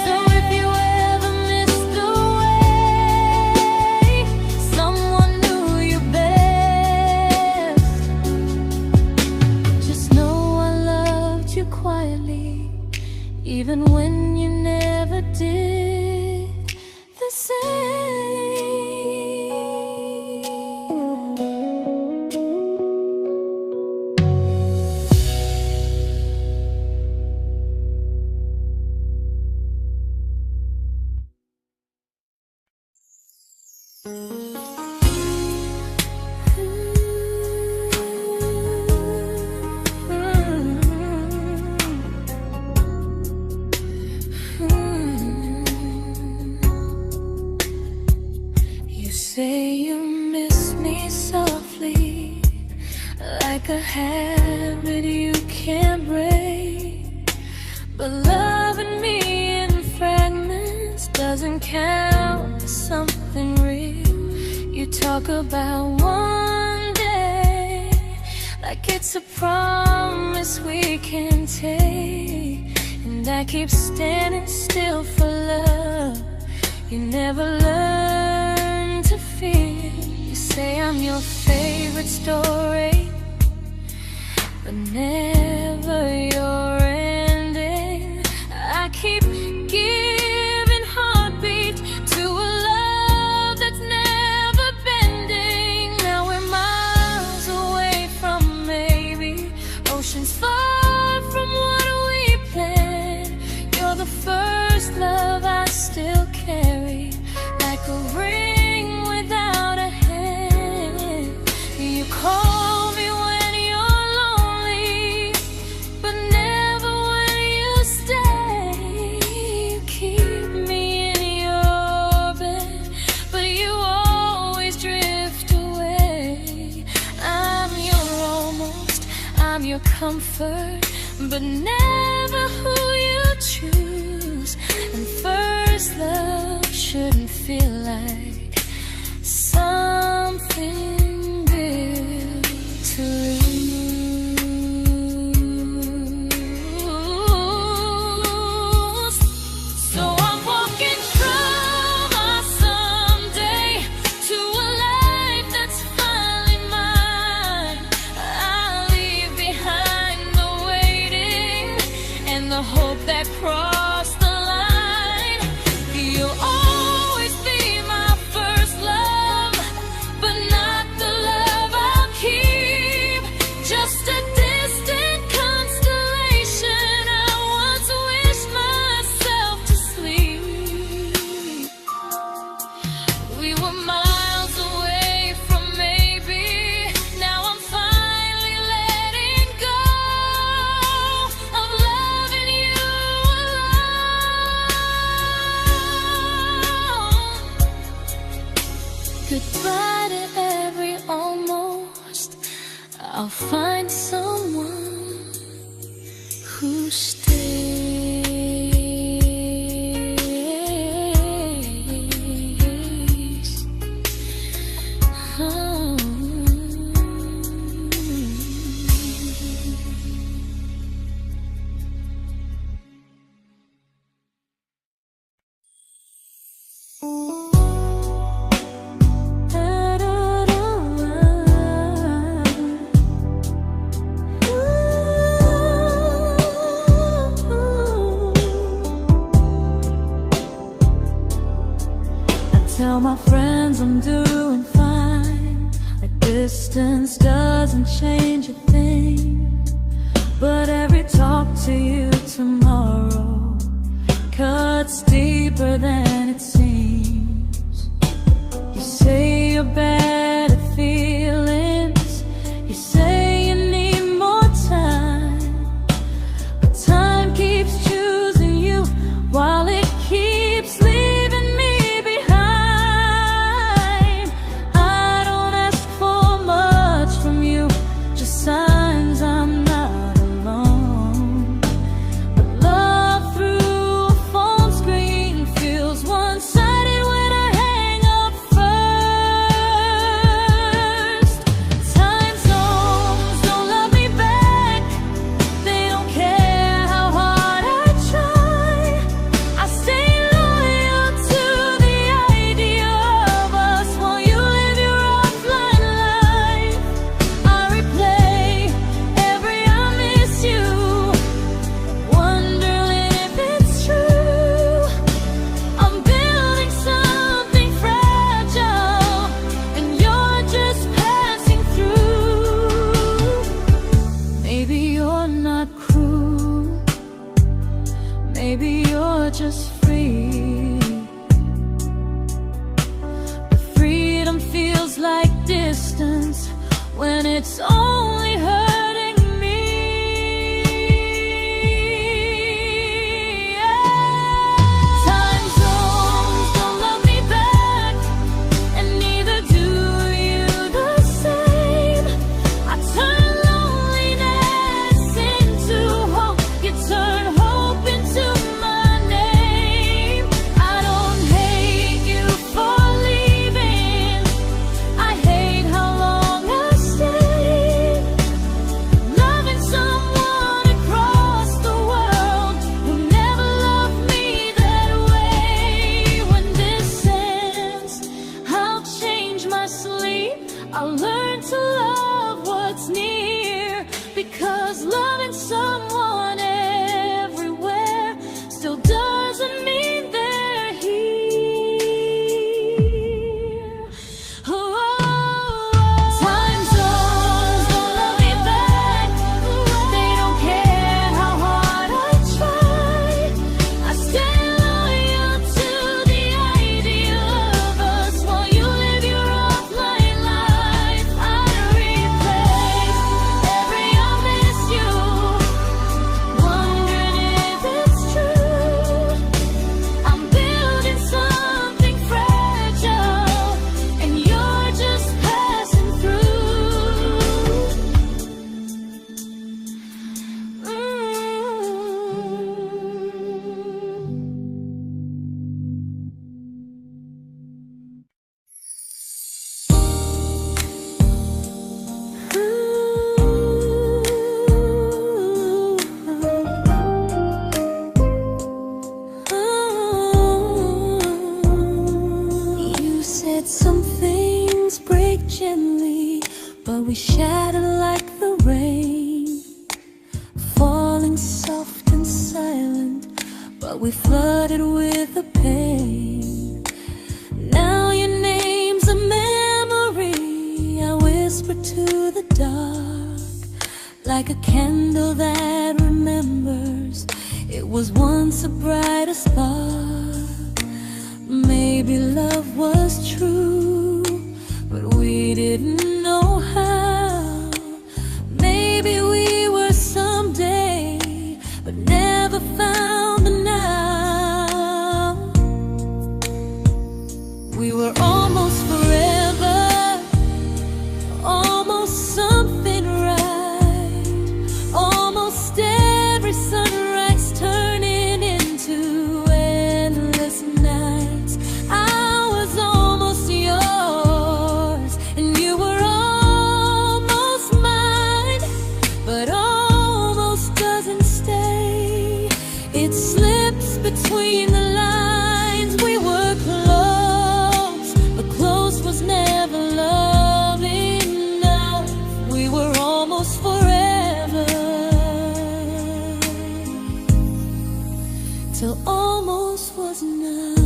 So if you ever missed the way someone knew you best, just know I loved you quietly, even when you never did the same. You say you miss me softly, like a habit you can't break. But loving me in fragments doesn't count as something real. You talk about one day like it's a promise we can take, and I keep standing still for love. You never learn to feel. You say I'm your favorite story, but never your ending. I keep giving heartbeat to a love that's never bending. Now we're miles away from maybe oceans far from what we planned. You're the first love I still carry, like a ring without a hand. You call me when you're lonely, but never when you stay. You keep me in your bed, but you always drift away. I'm your almost, I'm your comfort, but never who you choose. And first love shouldn't feel like something built to lose. So I'm walking from my someday to a life that's finally mine. I'll leave behind the waiting and the hope that crossed the line. You'll always be my first love, but not the love I'll keep. Just a distant constellation I once wished myself to sleep. We were miles away from maybe. Now I'm finally letting go of loving you alone. Goodbye to every almost. I'll find someone who stays. Oh. Tell my friends I'm doing fine, like distance doesn't change a thing. But every talk to you tomorrow cuts deeper than it seems. your better feelings. You say you need more time, but time keeps choosing you while it keeps leaving me behind. I don't ask for much from you, just signs I'm not alone. But love through a phone screen feels one-sided when I hang up first. Time zones don't love me back, they don't care how hard I try. I stay loyal to the idea of us while you live your offline life. I replay every I miss you, wondering if it's true. I'm building something fragile, and you're just passing through. Maybe you're not cruel, maybe you're just free. But freedom feels like distance when it's only hurting me. Time zones don't love me back, and neither do you the same. I turn loneliness into hope, you turn hope into my name. I don't hate you for leaving, I hate how long I stayed. Loving someone across the world who never loved me that way. When this ends, I'll change my sleep, I'll learn to love what's near, because loving someone everywhere still doesn't mean they're here. Time zones don't love me back, they don't care how hard I try. I stay loyal to the idea of us while you live your offline life. I replay every I miss you, wondering if it's true. I'm building something fragile, and you're just passing through. You said some things break gently, but we shatter like the rain, falling soft and silent, but we flooded with the pain. Now your name's a memory I whisper to the dark, like a candle that remembers it was once a brighter spark. Maybe love was true, but we didn't know how. Maybe we were someday, but never found the now. We were almost forever, almost something right, almost every sunrise turning into endless nights. I was almost yours, and you were almost mine, but almost doesn't stay. It slips between the lines. We were close, but close was never love enough. We were almost forever, till almost was enough.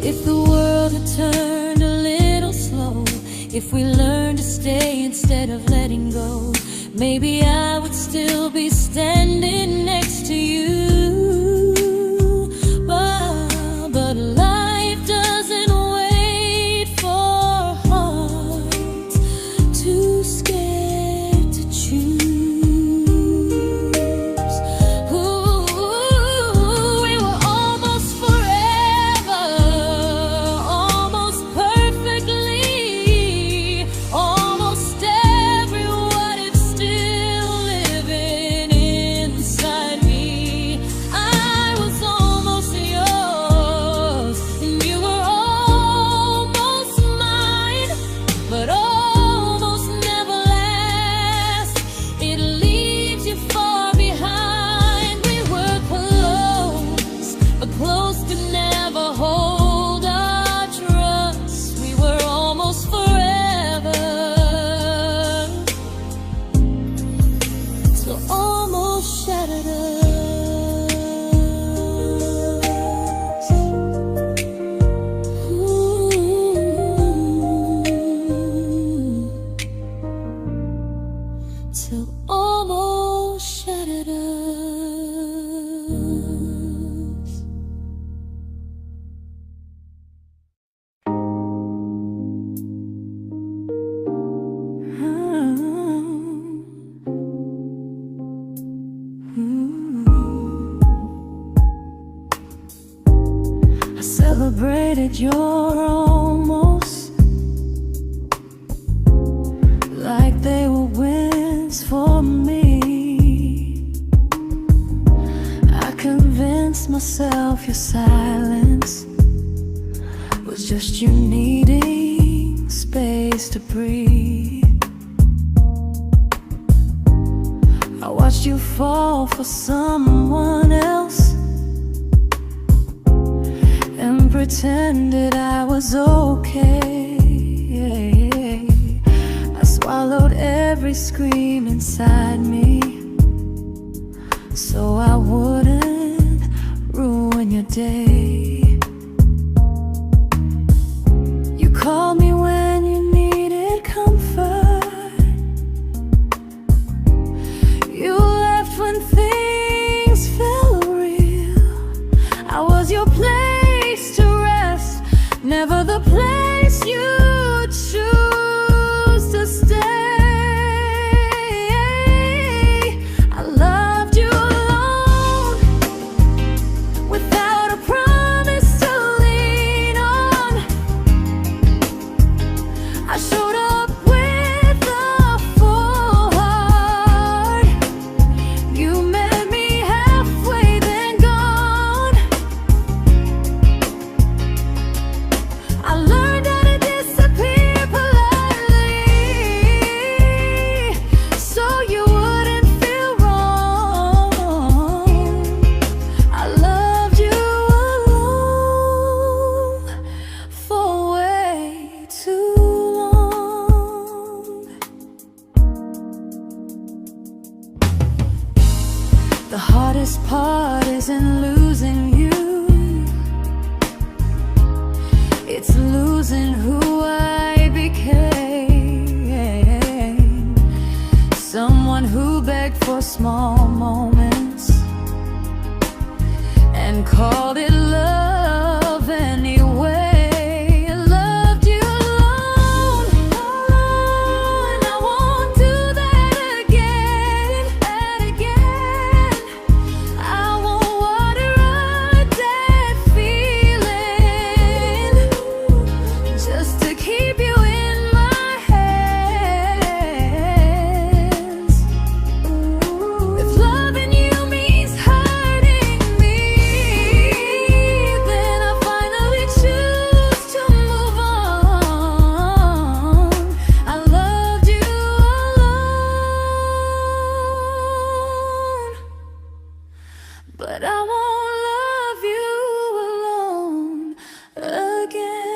If the world had turned a little slow, if we learned to stay instead of letting go, maybe I would still be standing next to you. But life doesn't wait. celebrated your almost like they were wins for me. I convinced myself your silence was just you needing space to breathe. I watched you fall for someone else and pretended I was okay. I swallowed every scream inside me so I wouldn't ruin your day. You called me when you needed comfort. You left when things felt real. I was your place to rest, never the place you choose to stay. I loved you alone, without a promise to lean on. I showed up with a full heart. You met me halfway, then gone. I learned how to disappear politely, so you wouldn't feel wrong. I loved you alone for way too long. The hardest part isn't losing you, it's losing who I became. Someone who begged for small moments and called it love anyway. I loved you alone, and I won't do that again. I won't water a dead feeling just to keep you in my hands. If loving you means hurting me, then I finally choose to move on. I loved you alone, but I won't love you alone again.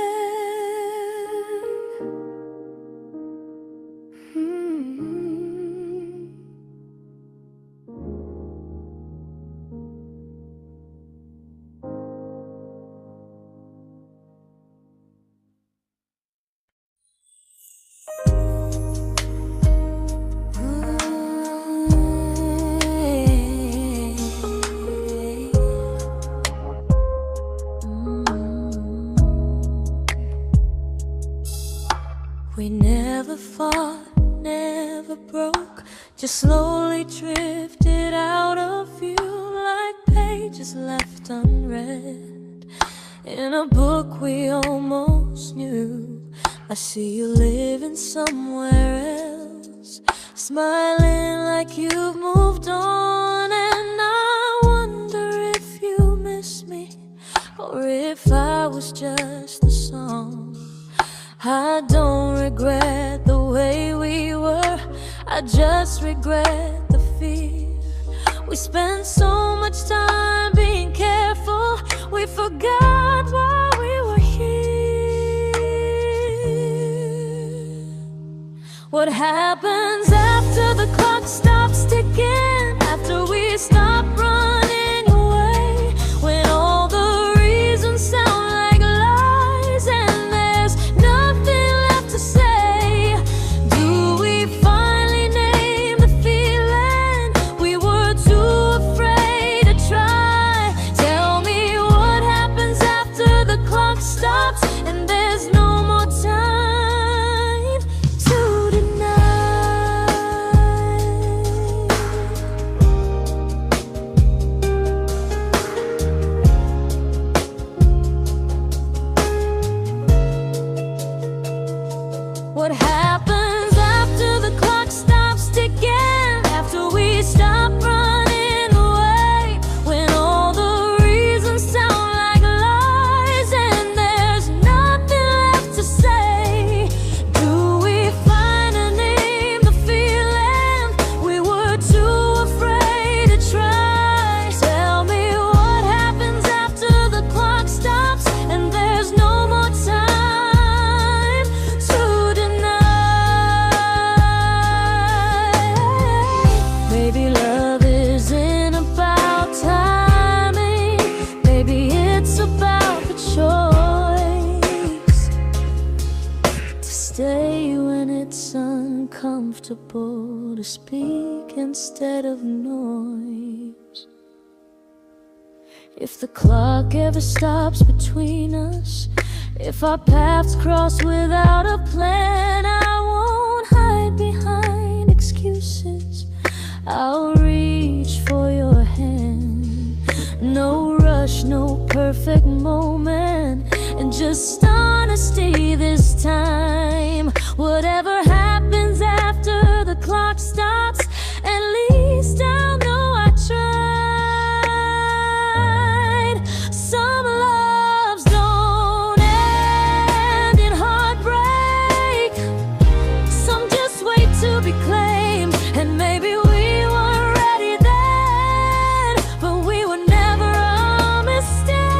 We never fought, never broke, just slowly drifted out of view like pages left unread in a book we almost knew. I see you living somewhere else, smiling like you've moved on, and I wonder if you miss me or if I was just a song. I don't regret the way we were, I just regret the fear. We spent so much time being careful, we forgot why we were here. What happens after the clock stops ticking, after we stop running away, when all the reasons sound like lies and there's nothing left to say? Do we finally name the feeling we were too afraid to try? Tell me what happens after the clock stops and there's no more time to deny. comfortable to speak instead of noise. If the clock ever stops between us, if our paths cross without a plan, I won't hide behind excuses. I'll reach for your hand. No rush, no perfect moment, and just honesty this time. Whatever happens after the clock stops, at least I'll know I tried. Some loves don't end in heartbreak, some just wait to be claimed. And maybe we weren't ready then, but we were never a mistake.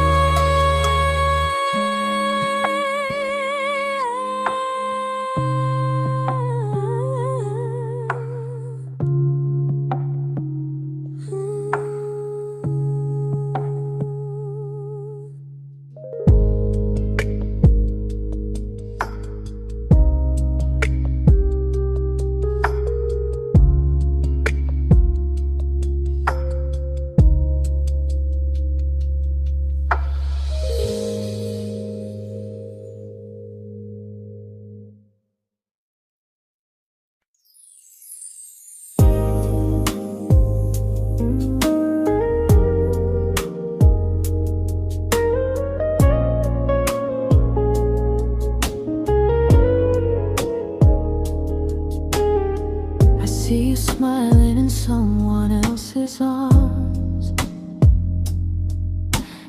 I see you smiling in someone else's arms,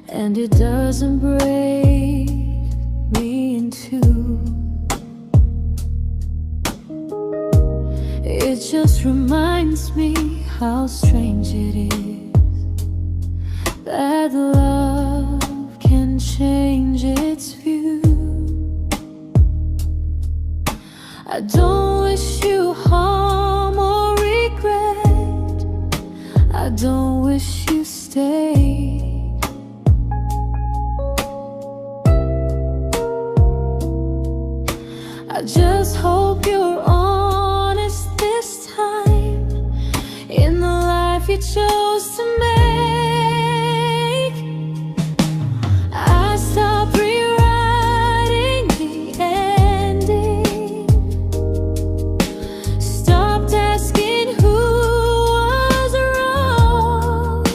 and it doesn't break me in two. It just reminds me how strange it is that love can change its view. I don't wish you harm or regret, I don't wish you stay. I just hope you're honest this time in the life you chose to make. I stopped rewriting the ending, stopped asking who was wrong.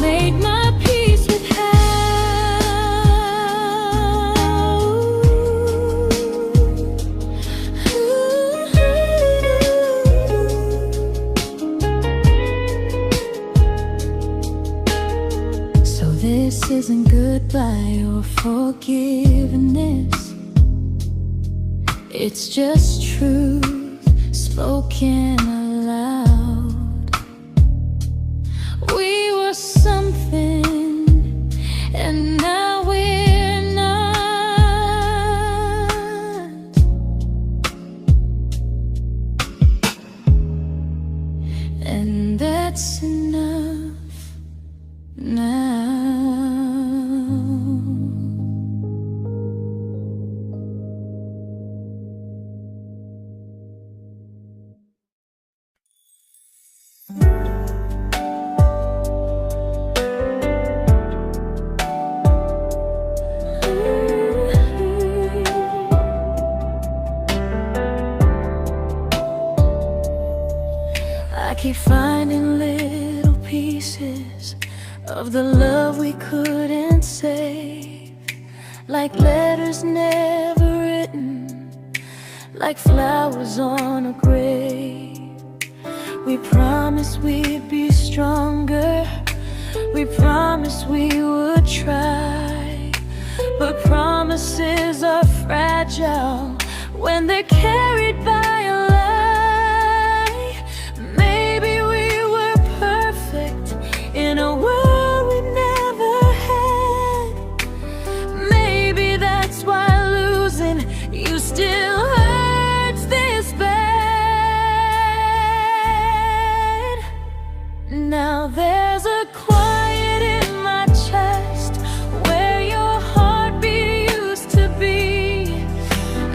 made my peace with how. So this isn't goodbye or forgiveness, it's just truth spoken aloud. We were something, and now we're not. And that's enough now. I keep finding little pieces of the love we couldn't save, like letters never written, like flowers on a grave. We promised we'd be stronger, we promised we would try, but promises are fragile when they're carried by a lie. Maybe we were perfect in a world we never had. Maybe that's why losing you still hurts this bad. Now there's a quiet in my chest where your heartbeat used to be,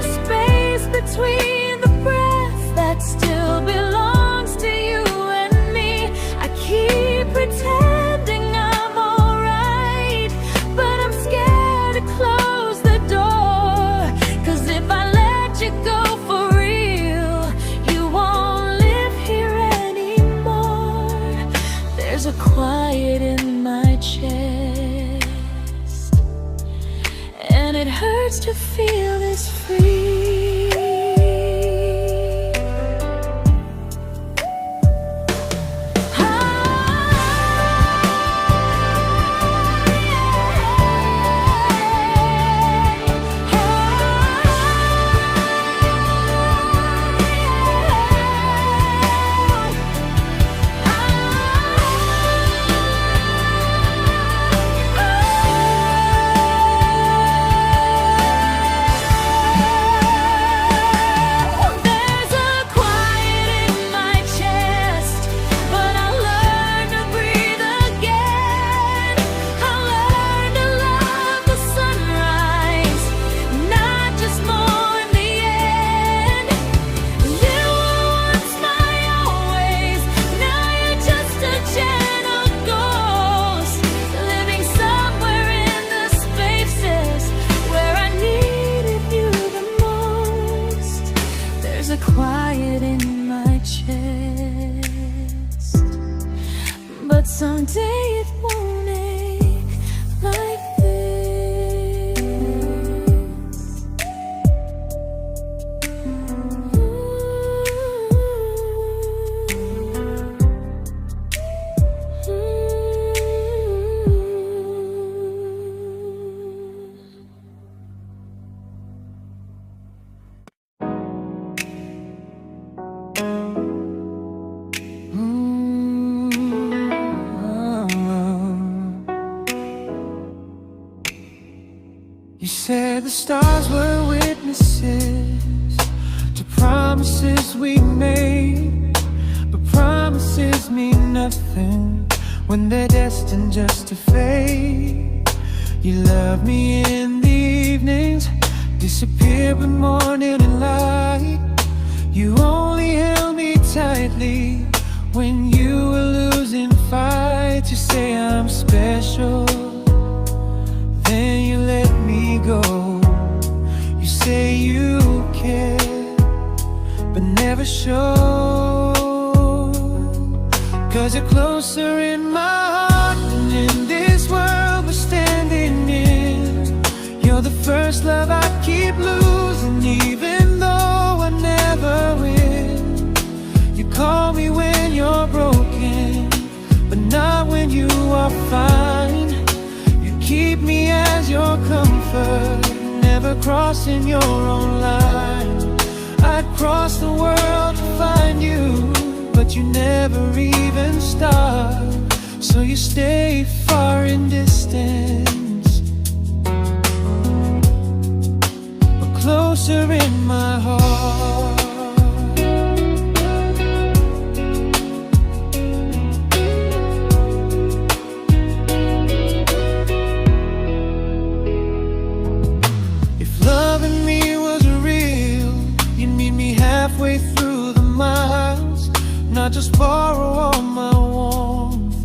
a space between the breath that still belongs to you and me. I keep pretending I'm alright, but I'm scared to close the door, 'cause if I let you go for real, you won't live here anymore. There's a quiet in my chest, and it hurts to feel this free. Quiet in my chest, but someday it won't ache like this. You said the stars were witnesses to promises we made, but promises mean nothing when they're destined just to fade. You love me in the evenings, disappear when morning and light. You only held me tightly when you were losing fights. You say I'm special, then you let me go. You say you care, but never show, 'cause you're closer in my heart than in prefer never crossing your own line. I'd cross the world to find you, but you never even start. So you stay far in distance, but closer in my heart. Halfway through the miles, not just borrow all my warmth,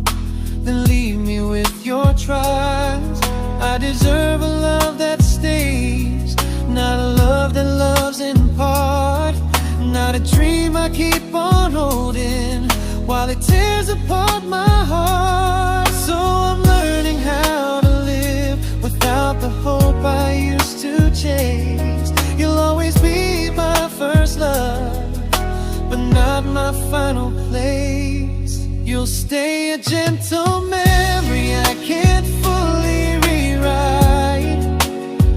then leave me with your trials. I deserve a love that stays, not a love that loves in part, not a dream I keep on holding while it tears apart my heart. So I'm learning how to live without the hope I used to chase. You'll always be my first love, but not my final place. You'll stay a gentle memory I can't fully rewrite,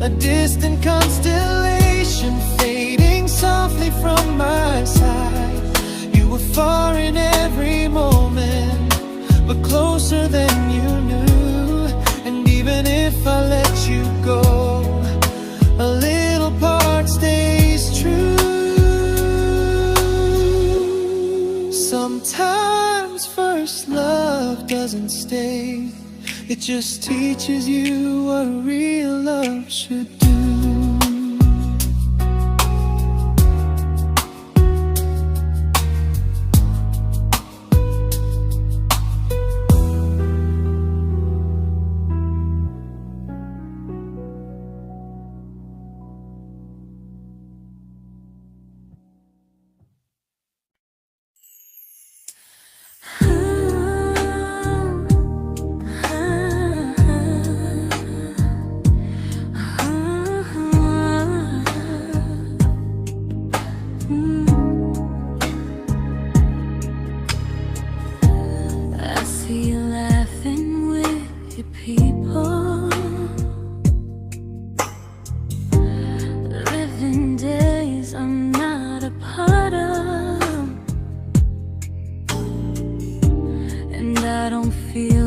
a distant constellation fading softly from my side. You were far in every moment, but closer than you knew. And even if I let you go, a little part stays true. Sometimes first love doesn't stay, it just teaches you what real love should do.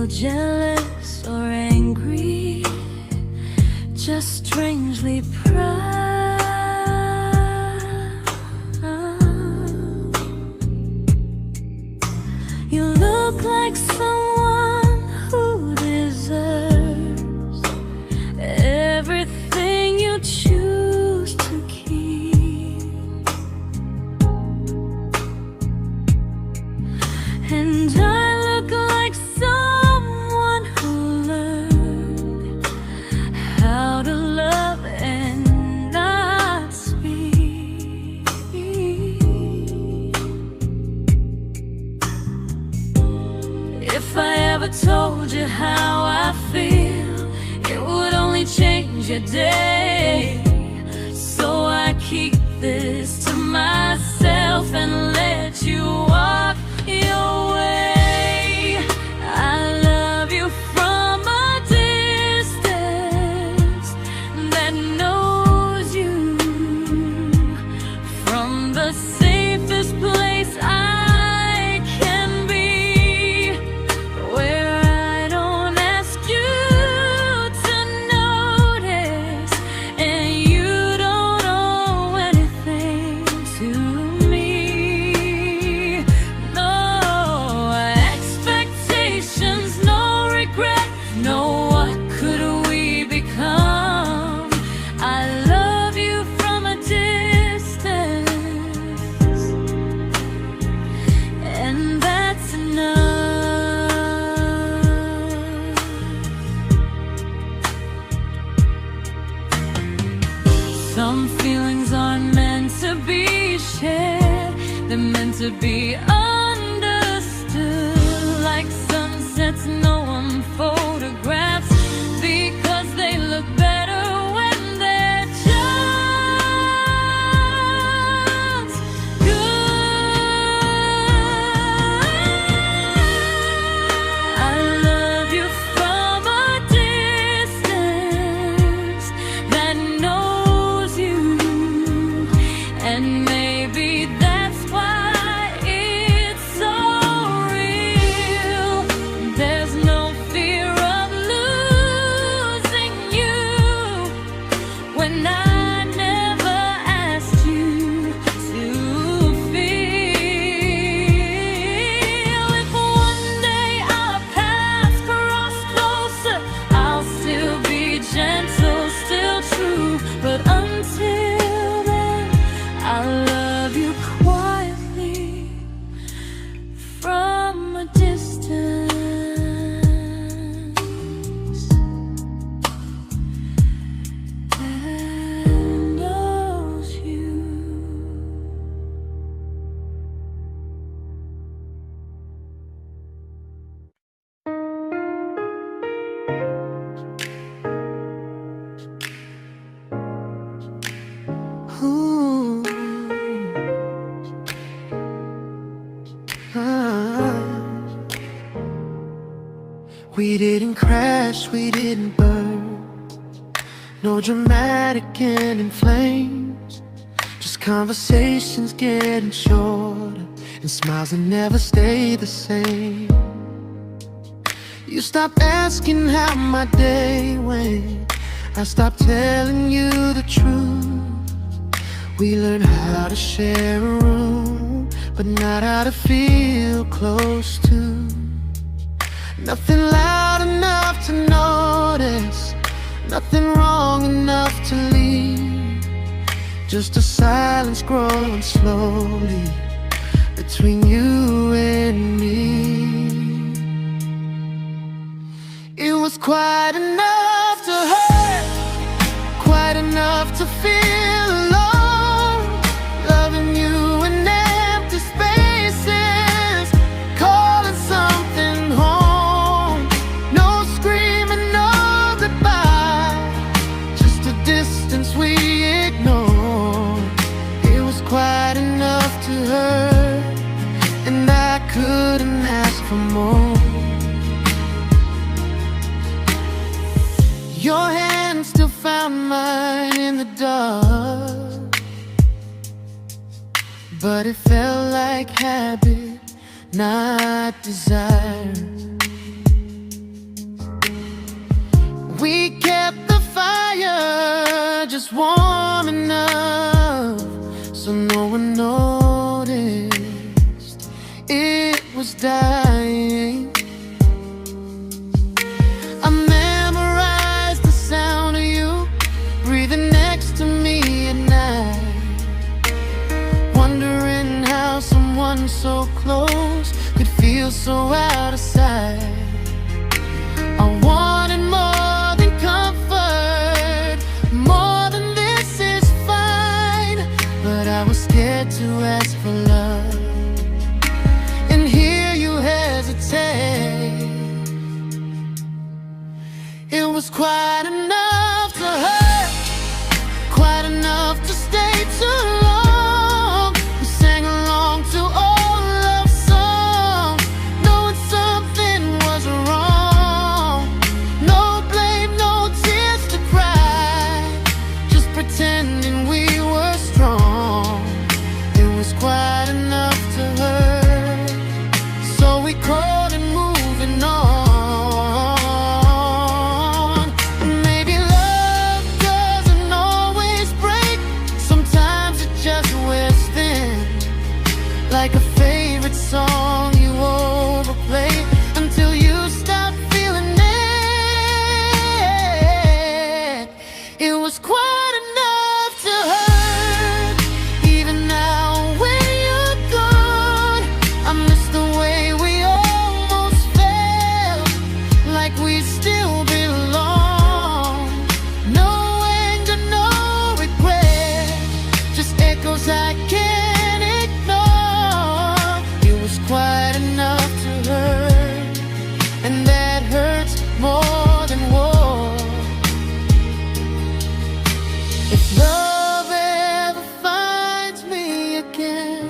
Jealous or angry, just strangely proud. You look like someone who deserves everything you choose to keep. And I look like someone who learned how to love and not speak. If I ever told you how I feel, it would only change your day. So I keep this to myself and let you walk your way. I love you from a distance that knows you, from the safest place I can be, where I don't ask you to notice and you don't owe anything to me. No expectations, no regret, no what could we become. I love you from a distance, and that's enough. Some feelings aren't meant to be shared, they're meant to be understood. Like sunsets no one photographs, because they look better when they're just good. I love you from a distance didn't crash, we didn't burn. No dramatic end in flames, just conversations getting shorter and smiles that never stay the same. You stopped asking how my day went, I stopped telling you the truth. We learned how to share a room, but not how to feel close to. Nothing loud enough to notice, nothing wrong enough to leave. Just a silence growing slowly between you and me. It was quite enough to hurt, quite enough to feel alone. Loving you in empty spaces, calling something home. No screaming, no goodbye, just a distance we ignored. It was quite enough to hurt, and I couldn't ask for more. Your hand still found mine in the dark, but it felt like habit, not desire. We kept the fire just warm enough so no one noticed it was dying. I memorized the sound of you breathing next to me at night, wondering how someone so close could feel so out of sight. I wanted more than comfort, more than this is fine, but I was scared to ask for love and hear you hesitate. It was quite enough to hurt, quite enough to stay too long. We sang along to old love songs, knowing something was wrong. No blame, no tears to cry, just pretending we were strong. It was quite enough to hurt, so we crawled and moving on. Like a favorite song you overplay until you stop feeling it. It was quite enough to hurt. Even now when you're gone, I miss the way we almost felt, like we still belong. No anger, no regret, just echoes I can't ignore. It was quite enough to hurt, and that hurts more than war. If love ever finds me again,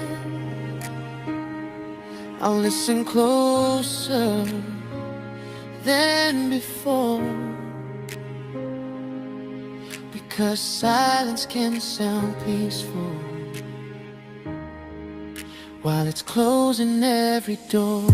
I'll listen closer than before, because silence can sound peaceful while it's closing every door.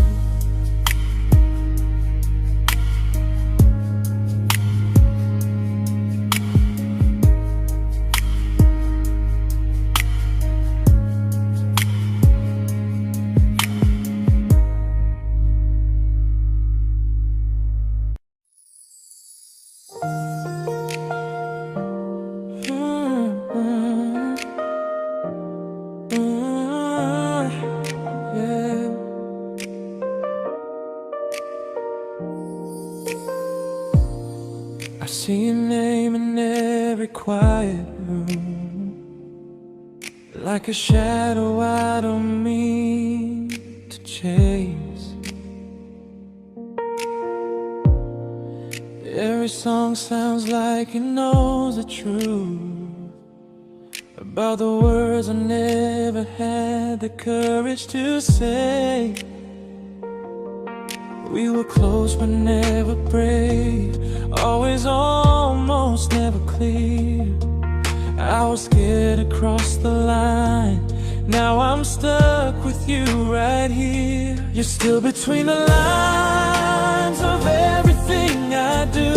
I see your name in every quiet room, like a shadow I don't mean to chase. Every song sounds like it knows the truth about the words I never had the courage to say. We were close but never brave, always almost, never clear. I was scared to cross the line, now I'm stuck with you right here. You're still between the lines of everything I do,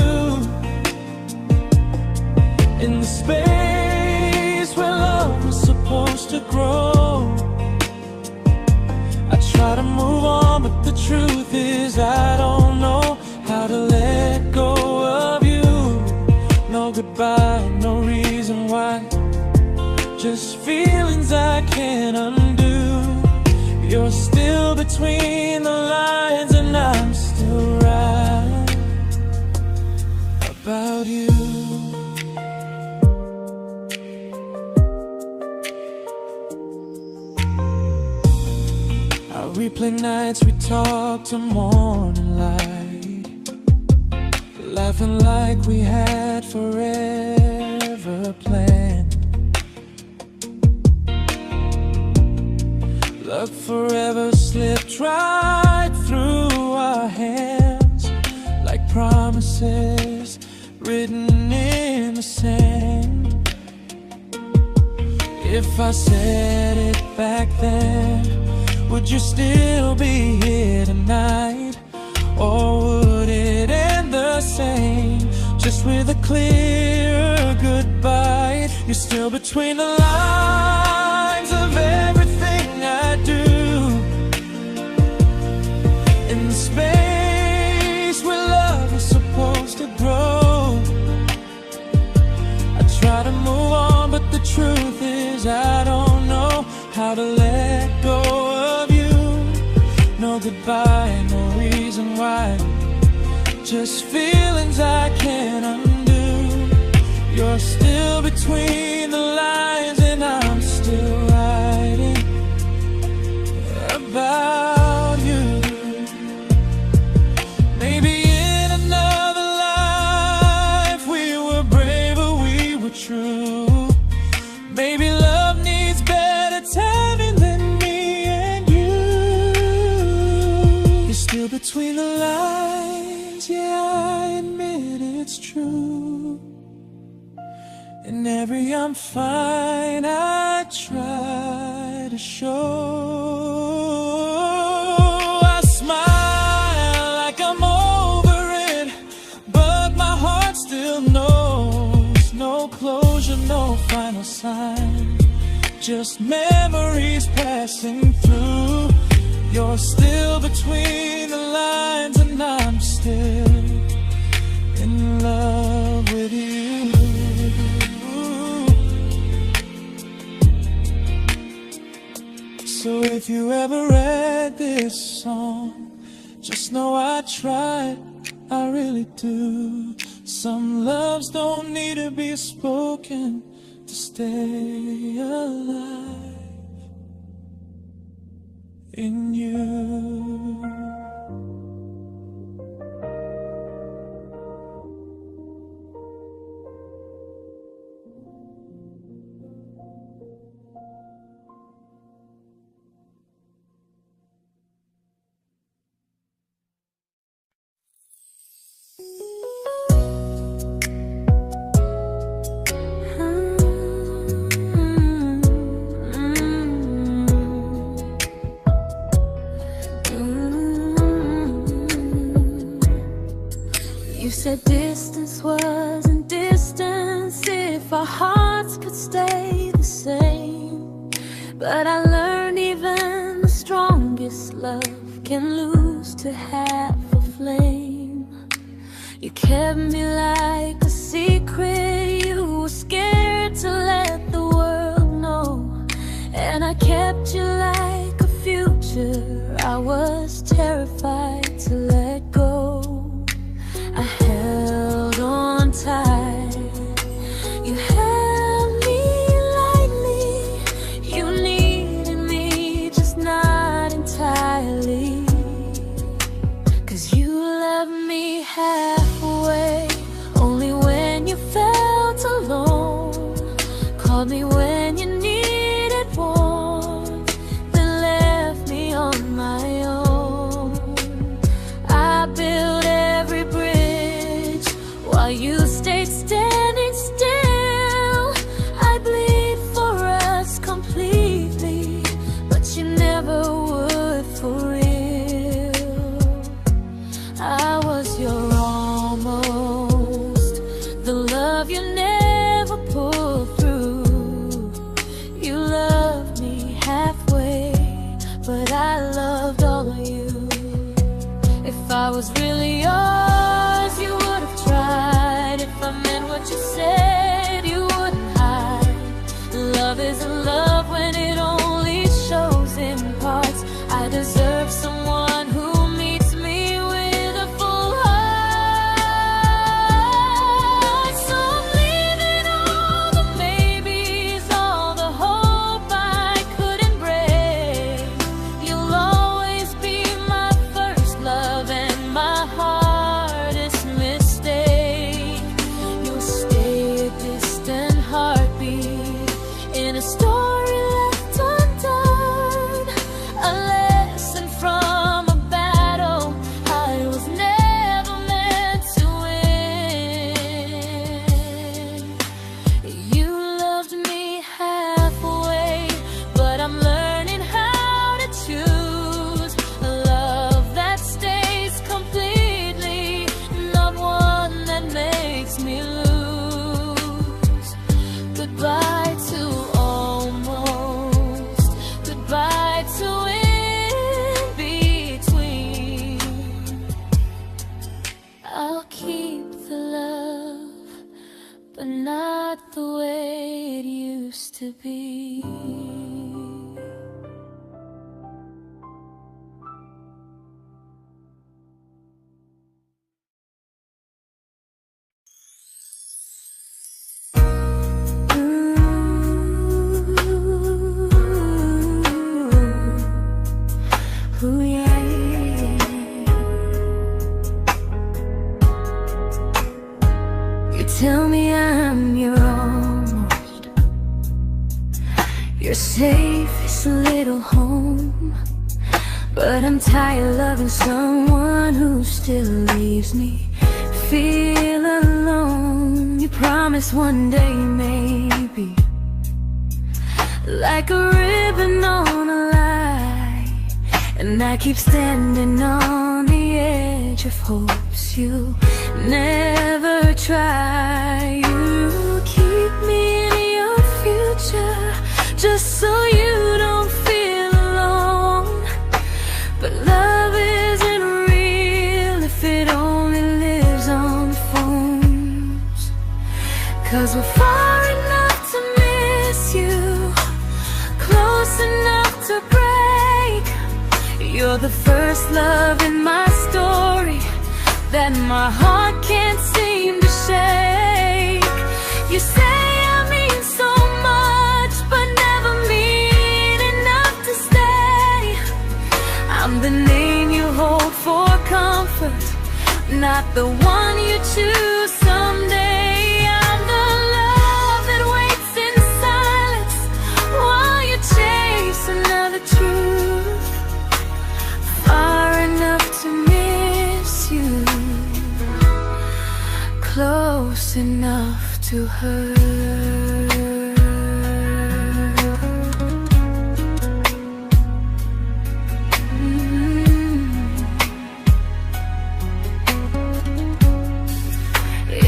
in the space where love was supposed to grow. I try to move on, but the truth is I don't know how to let go of you. No goodbye, no reason why, just feelings I can't undo. You're still between the lines and I'm still right about you. I replay nights we talk to morning light, laughing like we had forever planned. Luck forever slipped right through our hands, like promises written in the sand. If I said it back then, would you still be here tonight? Or would it end the same, just with a clear goodbye? You're still between the lines of everything I do, in the space where love is supposed to grow. I try to move on, but the truth is I don't know how to let go of you. No goodbye, no reason why, just feelings I can't undo. You're still between the lines and I'm still writing about you. Maybe in another life we were braver, we were true. Maybe love needs better timing than me and you. You're still between the lines, yeah, I admit it's true. In every I'm fine I try to show. I smile like I'm over it, but my heart still knows. No closure, no final sign, just memories passing through. You're still between the lines and I'm still in love with you. So if you ever read this song, just know I tried, I really do. Some loves don't need to be spoken to stay alive in you. You said distance wasn't distance if our hearts could stay the same. But I learned even the strongest love can lose to half a flame. You kept me like a secret, you were scared to let the world know. And I kept you like a future, I was terrified to let go. I held on tight, you held me lightly. You needed me, just not entirely. 'Cause you loved me halfway, only when you felt alone. Called me when you needed warmth, then left me on my own. I you stayed standing still. I bleed for us completely, but you never would for real. I was your almost, the love you never pulled through. You loved me halfway, but I loved all of you. If I was really yours, you would have tried. If I meant what you said, you wouldn't hide. Love isn't love when it only shows in parts. I deserve someone who meets me with a full heart. So I'm leaving all the maybes, all the hope I couldn't break. You'll always be my first love and my hardest mistake. You'll stay a distant heartbeat in a story left undone, a lesson from a battle I was never meant to win. You loved me halfway, but I'm learning how to choose a love that stays completely, not one that makes me lose. Goodbye to almost, goodbye to in between. I'll keep the love, but not the way it used to be. Ooh, yeah, yeah. You tell me I'm your almost, your safest little home, but I'm tired loving someone who still leaves me feel alone. You promise one day maybe, like a ribbon on a line, and I keep standing on the edge of hopes you never try. You keep me in your future just so you don't feel alone. But love isn't real if it only lives on phones. 'Cause we're far enough to miss you, close enough to break. You're the first love in my story that my heart can't seem to shake. You say I mean so much, but never mean enough to stay. I'm the name you hold for comfort, not the one you choose someday. I'm the love that waits in silence while you chase another truth. Far enough to miss you, close enough to hurt.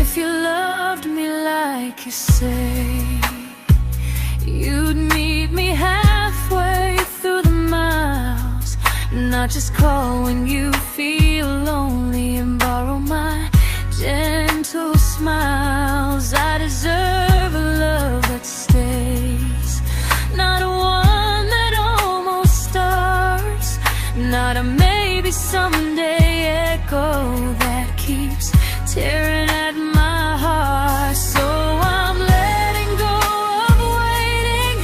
If you loved me like you say, you'd meet me halfway through the miles, not just call when you feel lonely and borrow my gentle smiles. I deserve a love that stays, not one that almost starts, not a maybe someday echo that keeps tearing at my heart. So I'm letting go of waiting,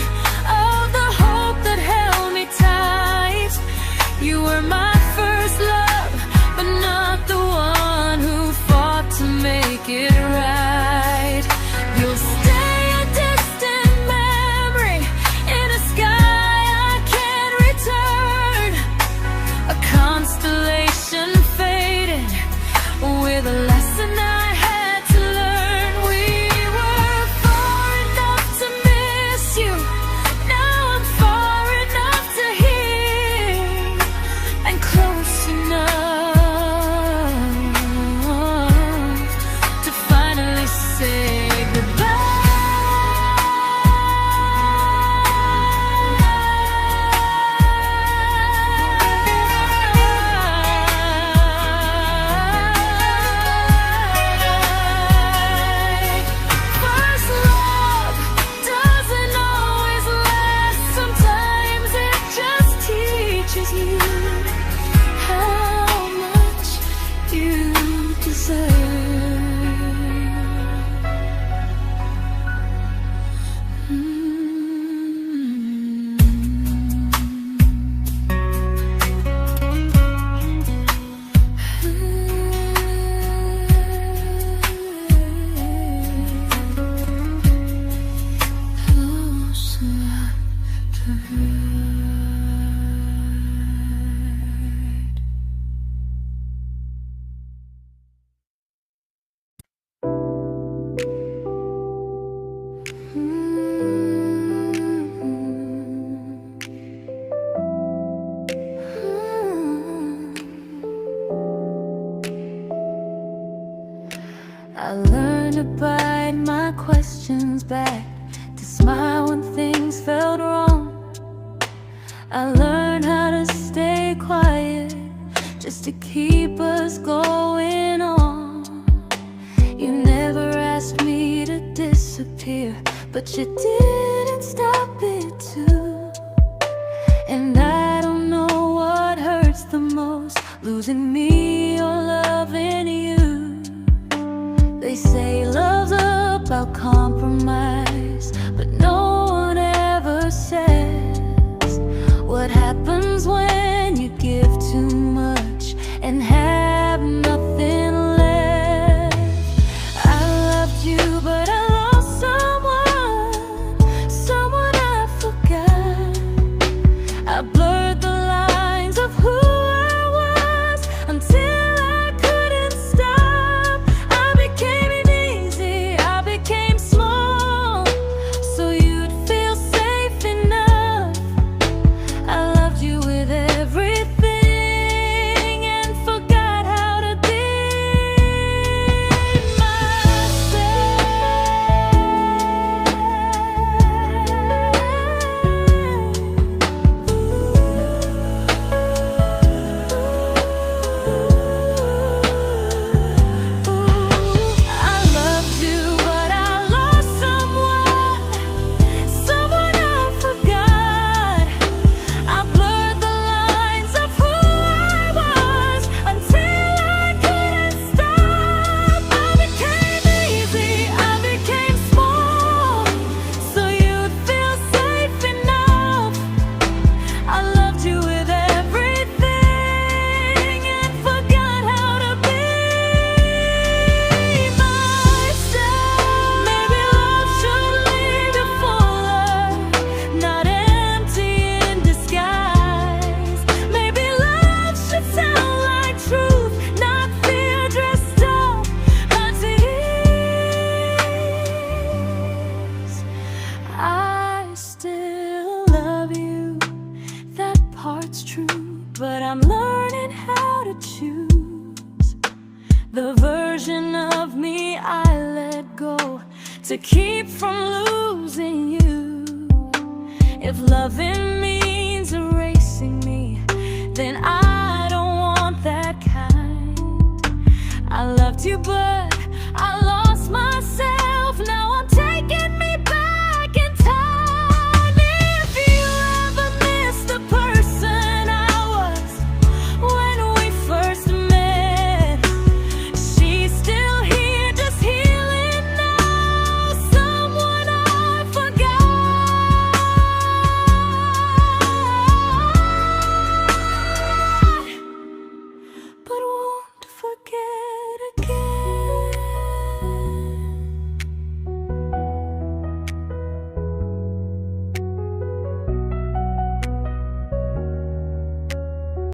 of the hope that held me tight. You were my first love, but not the one who fought to make it right. You'll stay a distant memory in a sky I can't return, a constellation faded with a lesson I had I learned to bite my questions back, to smile when things felt wrong. I learned how to stay quiet, just to keep us going on. You never asked me to disappear, but you didn't stop it too. And I don't know what hurts the most, losing me or loving you. They say love's about compromise, but no one ever says what happens when you give too much and have nothing left. I loved you, but I lost someone I forgot. I blurred the lines of who I was until I couldn't stop. I became easy, I became small, so you'd feel safe enough. I loved you with everything and forgot how to be but I'm learning how to choose the version of me I let go to keep from losing you. If loving means erasing me, then I don't want that kind. I loved you, but I lost